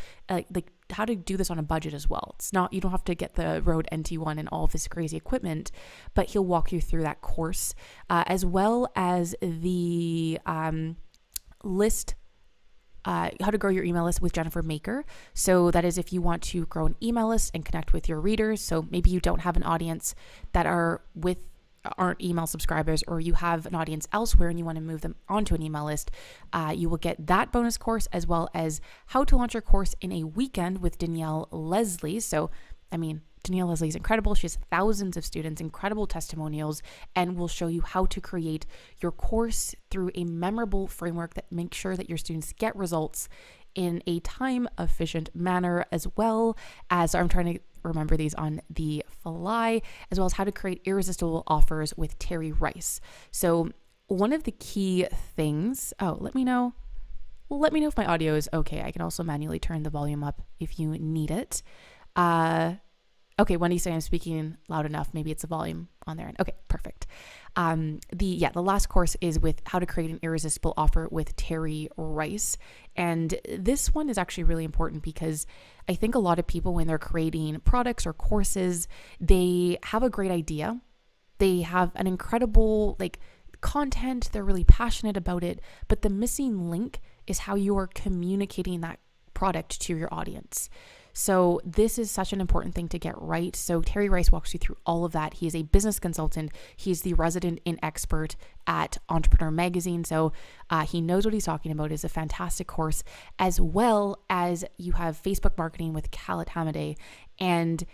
how to do this on a budget as well. It's not, you don't have to get the Rode NT1 and all of this crazy equipment, but he'll walk you through that course, as well as the list, how to grow your email list with Jennifer Maker. So that is if you want to grow an email list and connect with your readers. So maybe you don't have an audience that aren't email subscribers, or you have an audience elsewhere and you want to move them onto an email list, you will get that bonus course, as well as how to launch your course in a weekend with Danielle Leslie. So, Danielle Leslie is incredible. She has thousands of students, incredible testimonials, and will show you how to create your course through a memorable framework that makes sure that your students get results in a time-efficient manner, as well as, I'm trying to remember these on the fly, as well as how to create irresistible offers with Terry Rice. So one of the key things, let me know if my audio is okay. I can also manually turn the volume up if you need it. Okay, Wendy's saying I'm speaking loud enough. Maybe it's the volume on there. Okay, perfect. The last course is with how to create an irresistible offer with Terry Rice. And this one is actually really important because I think a lot of people, when they're creating products or courses, they have a great idea. They have an incredible content. They're really passionate about it, but the missing link is how you are communicating that product to your audience. So this is such an important thing to get right. So Terry Rice walks you through all of that. He is a business consultant. He's the resident in expert at Entrepreneur Magazine. So he knows what he's talking about. It's a fantastic course, as well as you have Facebook marketing with Khaled Hamadeh. And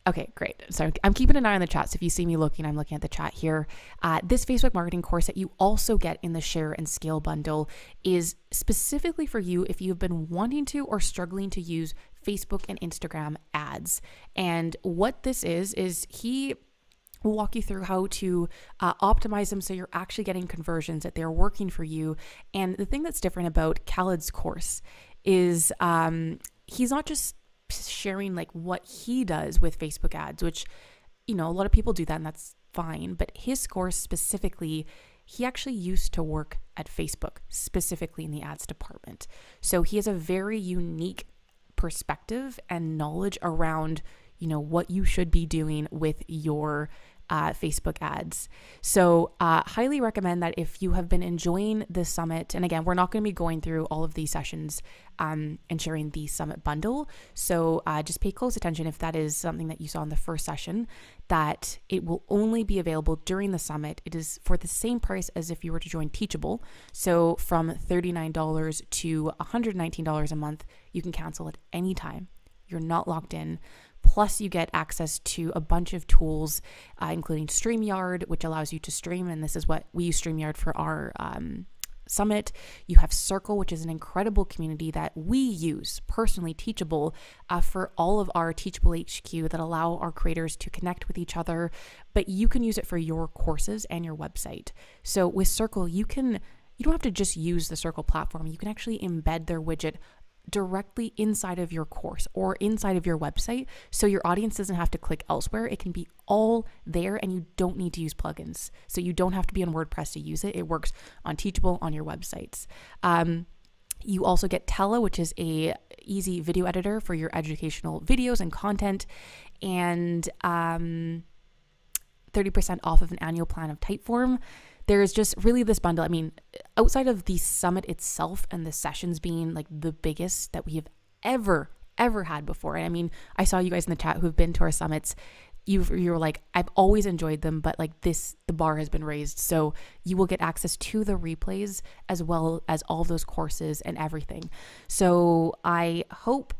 okay, great. So I'm keeping an eye on the chat. So if you see me looking, I'm looking at the chat here. This Facebook marketing course that you also get in the Share and Scale bundle is specifically for you if you've been wanting to or struggling to use Facebook and Instagram ads. And what this is he will walk you through how to optimize them so you're actually getting conversions, that they're working for you. And the thing that's different about Khaled's course is he's not just sharing what he does with Facebook ads, which, a lot of people do that and that's fine. But his course specifically, he actually used to work at Facebook, specifically in the ads department. So he has a very unique perspective and knowledge around, what you should be doing with your Facebook ads. So highly recommend that if you have been enjoying the summit, and again, we're not going to be going through all of these sessions and sharing the summit bundle. So just pay close attention if that is something that you saw in the first session, that it will only be available during the summit. It is for the same price as if you were to join Teachable. So from $39 to $119 a month, you can cancel at any time. You're not locked in. Plus, you get access to a bunch of tools, including StreamYard, which allows you to stream. And this is what we use StreamYard for our Summit. You have Circle, which is an incredible community that we use personally, Teachable, for all of our Teachable HQ that allow our creators to connect with each other, but you can use it for your courses and your website. So with Circle, you don't have to just use the Circle platform. You can actually embed their widget directly inside of your course or inside of your website, so your audience doesn't have to click elsewhere. It can be all there, and you don't need to use plugins. So you don't have to be on WordPress to use it. It works on Teachable, on your websites. You also get Tella, which is a easy video editor for your educational videos and content, and 30% off of an annual plan of Typeform. There's just really this bundle. I mean, outside of the summit itself and the sessions being like the biggest that we have ever had before. And I mean, I saw you guys in the chat who've been to our summits. You're like, I've always enjoyed them, but like the bar has been raised. So you will get access to the replays as well as all of those courses and everything. So I hope,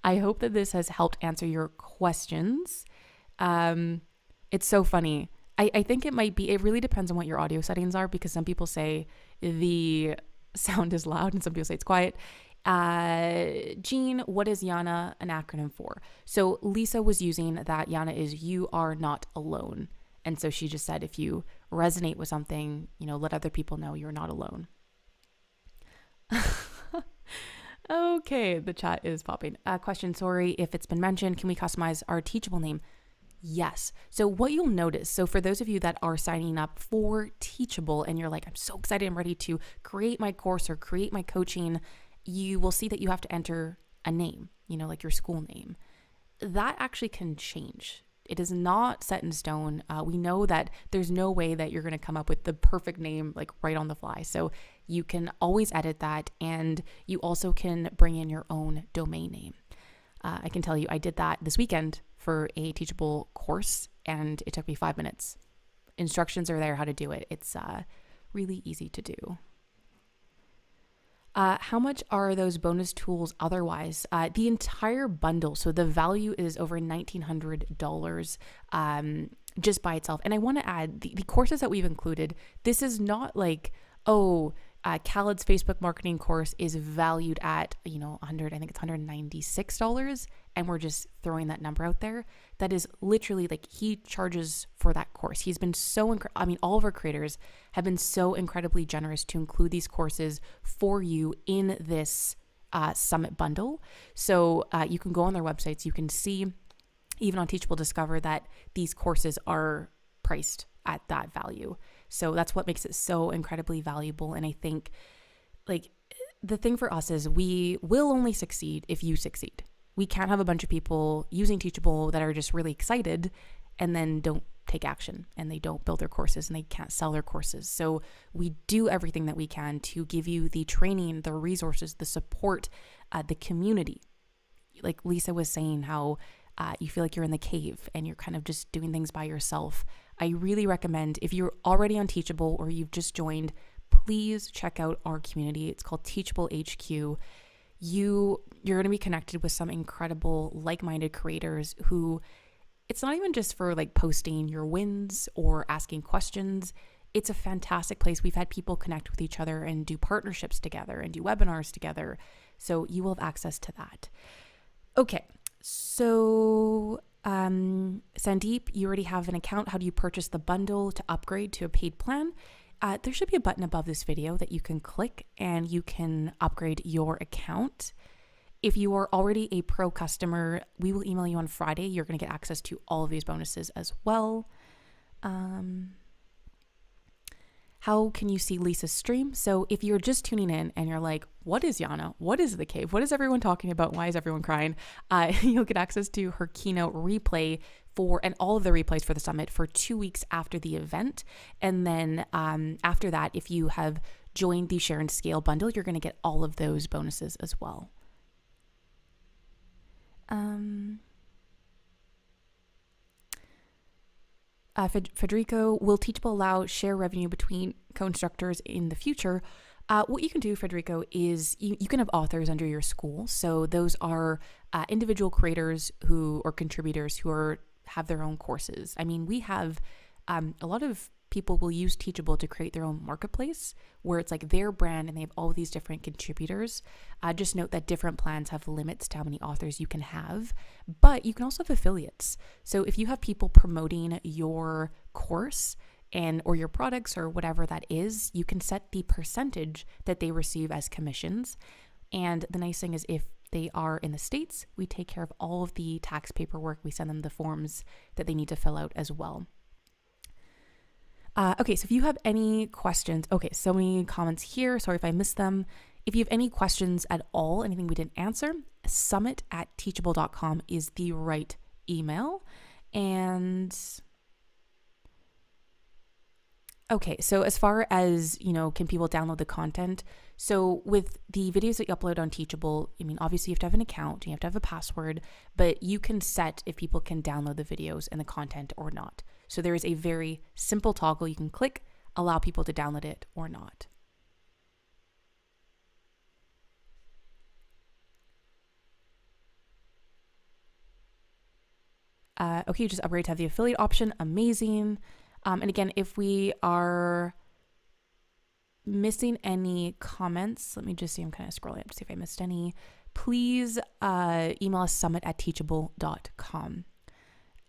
I hope that this has helped answer your questions. It's so funny. I think it really depends on what your audio settings are, because some people say the sound is loud and some people say it's quiet. Jean, what is YANA an acronym for? So Lisa was using that YANA is You Are Not Alone. And so she just said, if you resonate with something, let other people know you're not alone. Okay, the chat is popping. Question, sorry if it's been mentioned. Can we customize our Teachable name? Yes. So what you'll notice, so for those of you that are signing up for Teachable and you're like, I'm so excited, I'm ready to create my course or create my coaching, you will see that you have to enter a name, like your school name. That actually can change. It is not set in stone. We know that there's no way that you're going to come up with the perfect name like right on the fly. So you can always edit that, and you also can bring in your own domain name. I can tell you, I did that this weekend for a Teachable course, and it took me 5 minutes. Instructions are there how to do it. It's really easy to do. How much are those bonus tools otherwise? The entire bundle, so the value is over $1,900 just by itself. And I want to add the courses that we've included. This is not like, Khaled's Facebook marketing course is valued at, I think it's $196, and we're just throwing that number out there. That is literally like, he charges for that course. He's been so, all of our creators have been so incredibly generous to include these courses for you in this summit bundle. So you can go on their websites, you can see, even on Teachable, discover that these courses are priced at that value. So that's what makes it so incredibly valuable. And I think like the thing for us is we will only succeed if you succeed. We can't have a bunch of people using Teachable that are just really excited and then don't take action, and they don't build their courses, and they can't sell their courses. So we do everything that we can to give you the training, the resources, the support, the community. Like Lisa was saying, how you feel like you're in the cave and you're kind of just doing things by yourself. I really recommend, if you're already on Teachable or you've just joined, please check out our community. It's called Teachable HQ. You're going to be connected with some incredible like-minded creators who, it's not even just for like posting your wins or asking questions. It's a fantastic place. We've had people connect with each other and do partnerships together and do webinars together. So you will have access to that. Okay. So, Sandeep, you already have an account. How do you purchase the bundle to upgrade to a paid plan? There should be a button above this video that you can click and you can upgrade your account. If you are already a pro customer, we will email you on Friday. You're going to get access to all of these bonuses as well. How can you see Lisa's stream? So if you're just tuning in and you're like, what is Yana? What is the cave? What is everyone talking about? Why is everyone crying? You'll get access to her keynote replay and all of the replays for the summit for 2 weeks after the event. And then after that, if you have joined the Share and Scale bundle, you're going to get all of those bonuses as well. Federico, will Teachable allow share revenue between co-instructors in the future? What you can do, Federico, is you can have authors under your school. So those are individual creators or contributors who have their own courses. I mean, we have a lot of people will use Teachable to create their own marketplace where it's like their brand and they have all these different contributors. Just note that different plans have limits to how many authors you can have, but you can also have affiliates. So if you have people promoting your course or your products or whatever that is, you can set the percentage that they receive as commissions. And the nice thing is, if they are in the States, we take care of all of the tax paperwork. We send them the forms that they need to fill out as well. Okay, so if you have any questions, so many comments here. Sorry if I missed them. If you have any questions at all, anything we didn't answer, summit@teachable.com is the right email. And okay, so as far as, can people download the content? So with the videos that you upload on Teachable, I mean, obviously you have to have an account, you have to have a password, but you can set if people can download the videos and the content or not. So there is a very simple toggle you can click, allow people to download it or not. Okay, you just upgrade to have the affiliate option. Amazing. And again, if we are missing any comments, let me just see, I'm kind of scrolling up to see if I missed any. Please email us summit@teachable.com.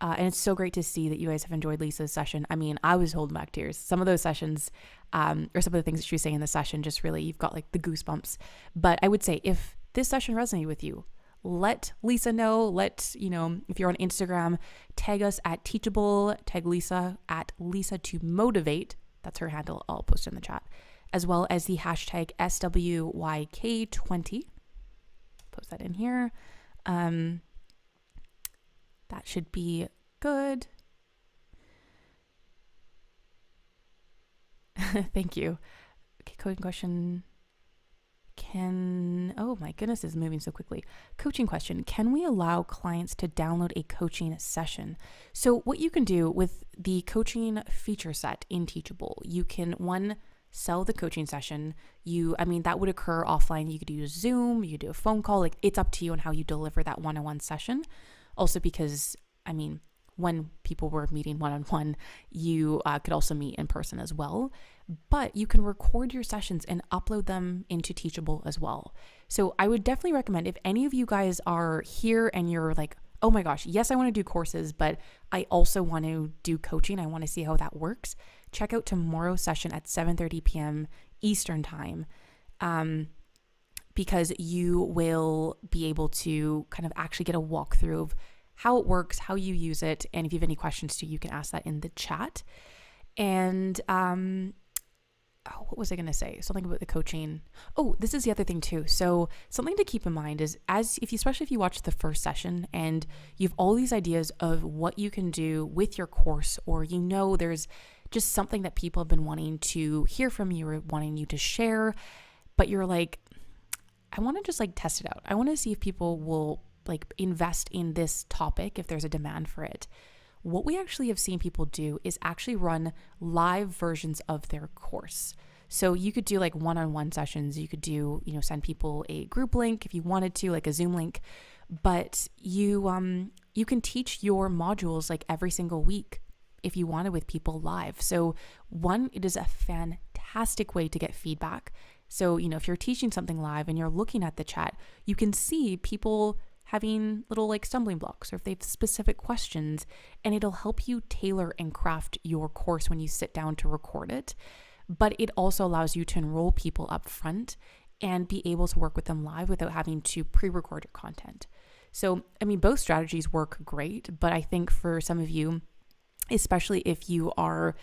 And it's so great to see that you guys have enjoyed Lisa's session. I mean, I was holding back tears. Some of those sessions, or some of the things that she was saying in the session, just really, you've got like the goosebumps. But I would say if this session resonated with you, let Lisa know. If you're on Instagram, tag us at Teachable, tag Lisa at Lisa to Motivate. That's her handle. I'll post it in the chat, as well as the hashtag SWYK20. Post that in here. That should be good. Thank you. Okay, coding question. Oh my goodness, this is moving so quickly. Coaching question. Can we allow clients to download a coaching session? So what you can do with the coaching feature set in Teachable, you can, sell the coaching session. That would occur offline. You could use Zoom, you could do a phone call. Like, it's up to you on how you deliver that one-on-one session. Also because, when people were meeting one-on-one, you could also meet in person as well. But you can record your sessions and upload them into Teachable as well. So I would definitely recommend, if any of you guys are here and you're like, oh my gosh, yes, I want to do courses, but I also want to do coaching. I want to see how that works. Check out tomorrow's session at 7:30 p.m. Eastern time, because you will be able to kind of actually get a walkthrough of how it works, how you use it. And if you have any questions too, you can ask that in the chat. And what was I going to say? Something about the coaching. Oh, this is the other thing too. So something to keep in mind is, especially if you watch the first session and you have all these ideas of what you can do with your course, or there's just something that people have been wanting to hear from you or wanting you to share, but you're like, I want to just test it out. I want to see if people will invest in this topic, if there's a demand for it. What we actually have seen people do is actually run live versions of their course. So you could do one-on-one sessions. You could do, send people a group link if you wanted to, like a Zoom link, but you can teach your modules every single week if you wanted, with people live. So it is a fantastic way to get feedback. So, if you're teaching something live and you're looking at the chat, you can see people having little stumbling blocks, or if they have specific questions, and it'll help you tailor and craft your course when you sit down to record it. But it also allows you to enroll people up front and be able to work with them live without having to pre-record your content. So, both strategies work great, but I think for some of you, especially if you are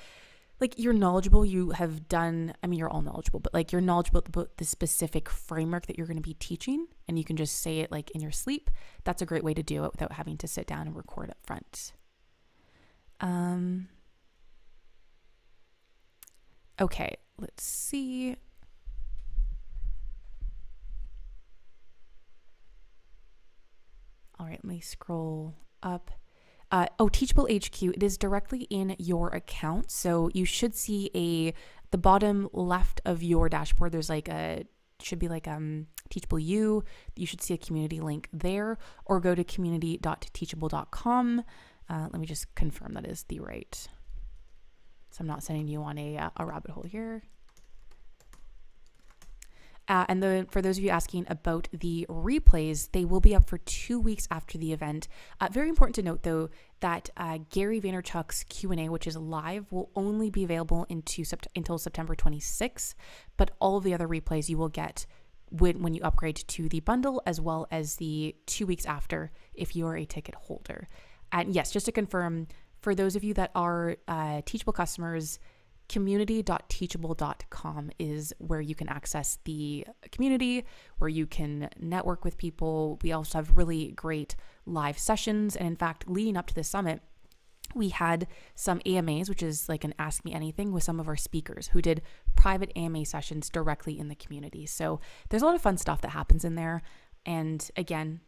you're knowledgeable, you have done, you're all knowledgeable, but you're knowledgeable about the specific framework that you're going to be teaching, and you can just say it in your sleep. That's a great way to do it without having to sit down and record up front. Okay, let's see. All right, let me scroll up. Teachable HQ, it is directly in your account. So you should see the bottom left of your dashboard, there's Teachable U. You should see a community link there, or go to community.teachable.com. Let me just confirm that is the right So I'm not sending you on a rabbit hole here. And then for those of you asking about the replays, they will be up for 2 weeks after the event. Very important to note, though, that Gary Vaynerchuk's Q&A, which is live, will only be available until September 26th. But all of the other replays you will get when you upgrade to the bundle, as well as the 2 weeks after if you are a ticket holder. And yes, just to confirm, for those of you that are Teachable customers, community.teachable.com is where you can access the community, where you can network with people. We also have really great live sessions. And in fact, leading up to the summit, we had some AMAs, which is like an Ask Me Anything, with some of our speakers who did private AMA sessions directly in the community. So there's a lot of fun stuff that happens in there. And again,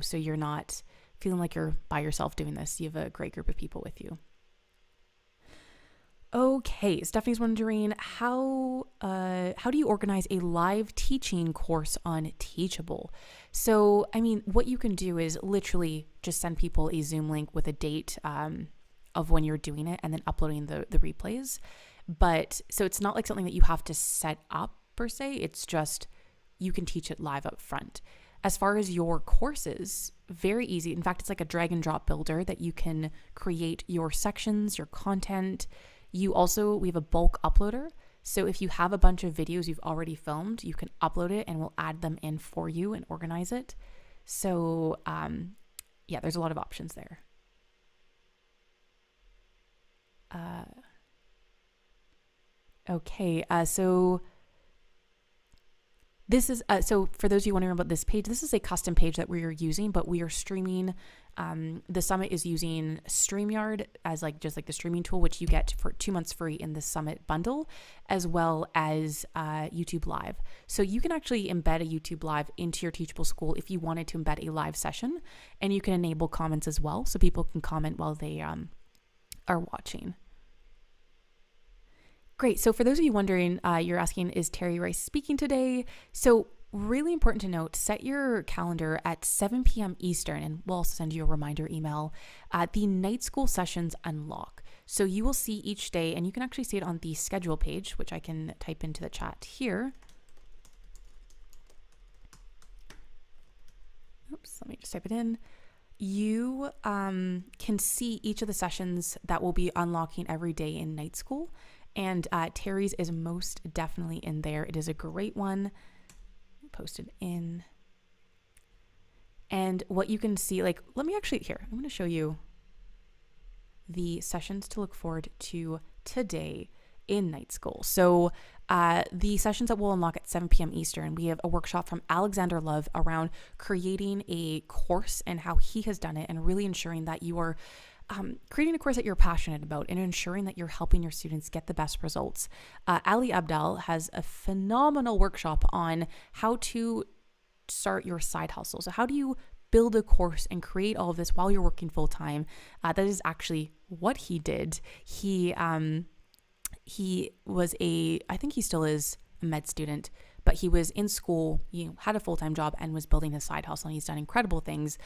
so you're not feeling like you're by yourself doing this. You have a great group of people with you. Okay, Stephanie's wondering how do you organize a live teaching course on Teachable? So, what you can do is literally just send people a Zoom link with a date of when you're doing it and then uploading the replays. But so it's not like something that you have to set up per se. It's just you can teach it live up front. As far as your courses, very easy. In fact, it's like a drag and drop builder that you can create your sections, your content. We have a bulk uploader. So if you have a bunch of videos you've already filmed, you can upload it and we'll add them in for you and organize it. So there's a lot of options there. Okay, so this is, so for those of you wondering about this page, this is a custom page that we are using, but we are streaming. The summit is using StreamYard as just like the streaming tool, which you get for 2 months free in the summit bundle, as well as YouTube Live. So you can actually embed a YouTube Live into your Teachable School if you wanted to embed a live session, and you can enable comments as well, so people can comment while they are watching. Great. So for those of you wondering, you're asking, is Terry Rice speaking today? So really important to note, set your calendar at 7 p.m. Eastern, and we'll also send you a reminder email. The night school sessions unlock. So you will see each day, and you can actually see it on the schedule page, which I can type into the chat here. Oops, let me just type it in. You can see each of the sessions that will be unlocking every day in night school. And Terry's is most definitely in there. It is a great one. Posted in. And what you can see, let me actually, I'm going to show you the sessions to look forward to today in night school. So the sessions that we'll unlock at 7 p.m. Eastern, we have a workshop from Alexander Love around creating a course and how he has done it, and really ensuring that you are creating a course that you're passionate about and ensuring that you're helping your students get the best results. Ali Abdal has a phenomenal workshop on how to start your side hustle. So how do you build a course and create all of this while you're working full time? That is actually what he did. He was I think he still is a med student, but he was in school, had a full-time job and was building his side hustle, and he's done incredible things.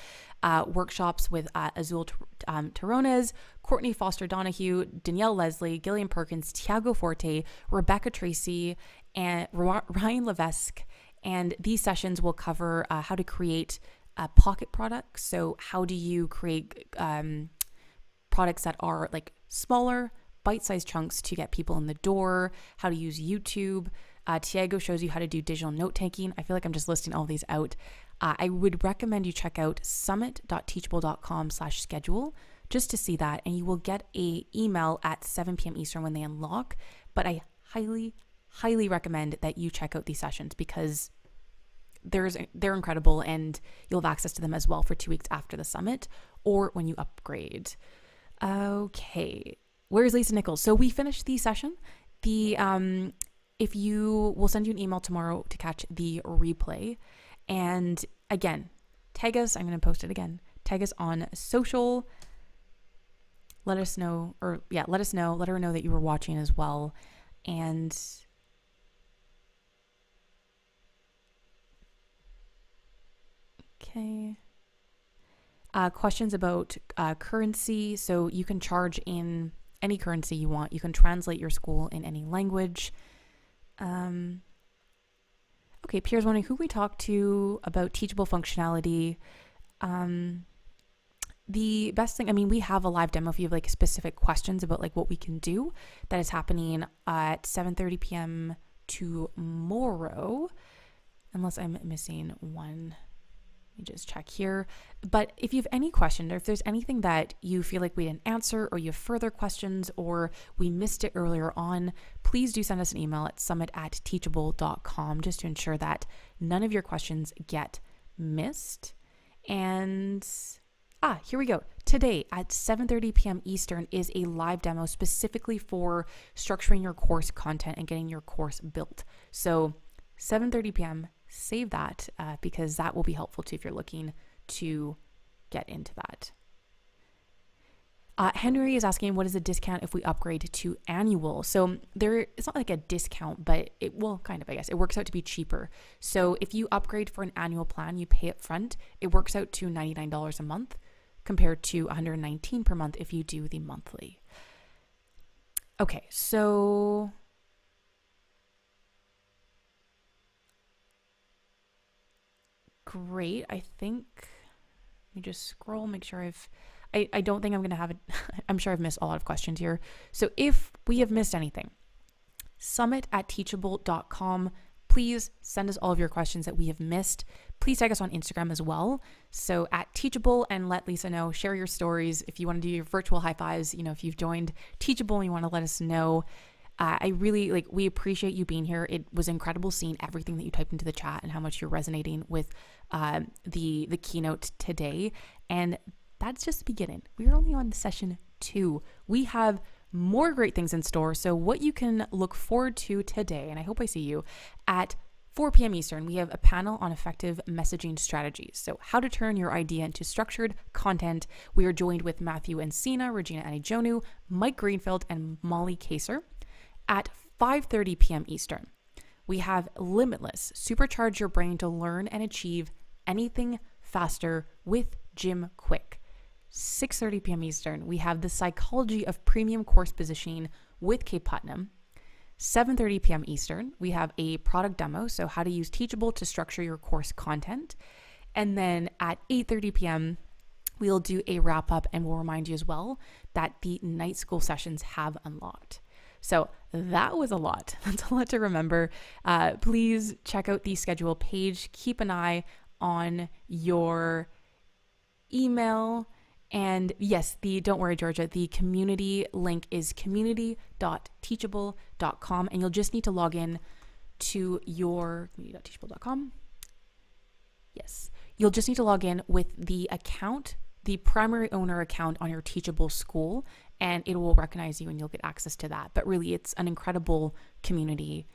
Workshops with Azul Terrones, Courtney Foster Donahue, Danielle Leslie, Gillian Perkins, Tiago Forte, Rebecca Tracy, and Ryan Levesque. And these sessions will cover how to create pocket products. So how do you create products that are smaller, bite-sized chunks to get people in the door, how to use YouTube. Tiago shows you how to do digital note-taking. I feel like I'm just listing all these out. I would recommend you check out summit.teachable.com/schedule just to see that, and you will get an email at 7 p.m. Eastern when they unlock. But I highly, highly recommend that you check out these sessions because they're incredible, and you'll have access to them as well for 2 weeks after the summit or when you upgrade. Okay. Where's Lisa Nichols? So we finished the session. We'll send you an email tomorrow to catch the replay. And again, tag us. I'm going to post it again. Tag us on social. Let us know. Let her know that you were watching as well. And okay. Questions about currency. So you can charge in any currency you want. You can translate your school in any language. Okay, Pierre's wondering who we talked to about teachable functionality. The best thing, I mean, we have a live demo if you have like specific questions about like what we can do. That is happening at 7:30 p.m. tomorrow, unless I'm missing one. Let me just check here. But if you have any questions, or if there's anything that you feel like we didn't answer, or you have further questions, or we missed it earlier on, please do send us an email at summit@teachable.com just to ensure that none of your questions get missed. And here we go. Today at 7:30 p.m. Eastern is a live demo specifically for structuring your course content and getting your course built. So 7:30 p.m., save that because that will be helpful too if you're looking to get into that. Henry is asking, what is the discount if we upgrade to annual? So it's not like a discount, but it will kind of, I guess. It works out to be cheaper. So if you upgrade for an annual plan, you pay up front, it works out to $99 a month compared to $119 per month if you do the monthly. Okay, so great. I think, let me just scroll, make sure I don't think I'm going to have it. I'm sure I've missed a lot of questions here. So if we have missed anything, summit@teachable.com. Please send us all of your questions that we have missed. Please tag us on Instagram as well. So @Teachable, and let Lisa know, share your stories. If you want to do your virtual high fives, if you've joined Teachable and you want to let us know. I really we appreciate you being here. It was incredible seeing everything that you typed into the chat and how much you're resonating with the keynote today. And that's just the beginning. We're only on session 2. We have more great things in store. So what you can look forward to today, and I hope I see you, at 4 p.m. Eastern, we have a panel on effective messaging strategies. So how to turn your idea into structured content. We are joined with Matthew Encina, Regina Anijonu, Mike Greenfield, and Molly Kaser. At 5:30 p.m. Eastern, we have Limitless, supercharge your brain to learn and achieve anything faster with Jim Quick. 6:30 p.m. Eastern, we have the psychology of premium course positioning with Kate Putnam. 7:30 p.m. Eastern, we have a product demo, so how to use Teachable to structure your course content. And then at 8:30 p.m., we'll do a wrap up and we'll remind you as well that the night school sessions have unlocked. So that was a lot. That's a lot to remember. Please check out the schedule page. Keep an eye on your email. And yes, don't worry, Georgia, the community link is community.teachable.com. And you'll just need to log in to your community.teachable.com. Yes, you'll just need to log in with the account, the primary owner account on your Teachable school, and it will recognize you and you'll get access to that. But really, it's an incredible community.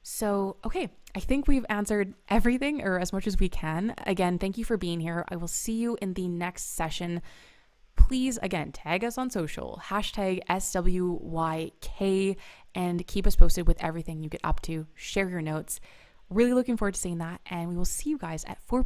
So, okay, I think we've answered everything, or as much as we can. Again, thank you for being here. I will see you in the next session. Please, again, tag us on social, #SWYK, and keep us posted with everything you get up to. Share your notes. Really looking forward to seeing that, and we will see you guys at 4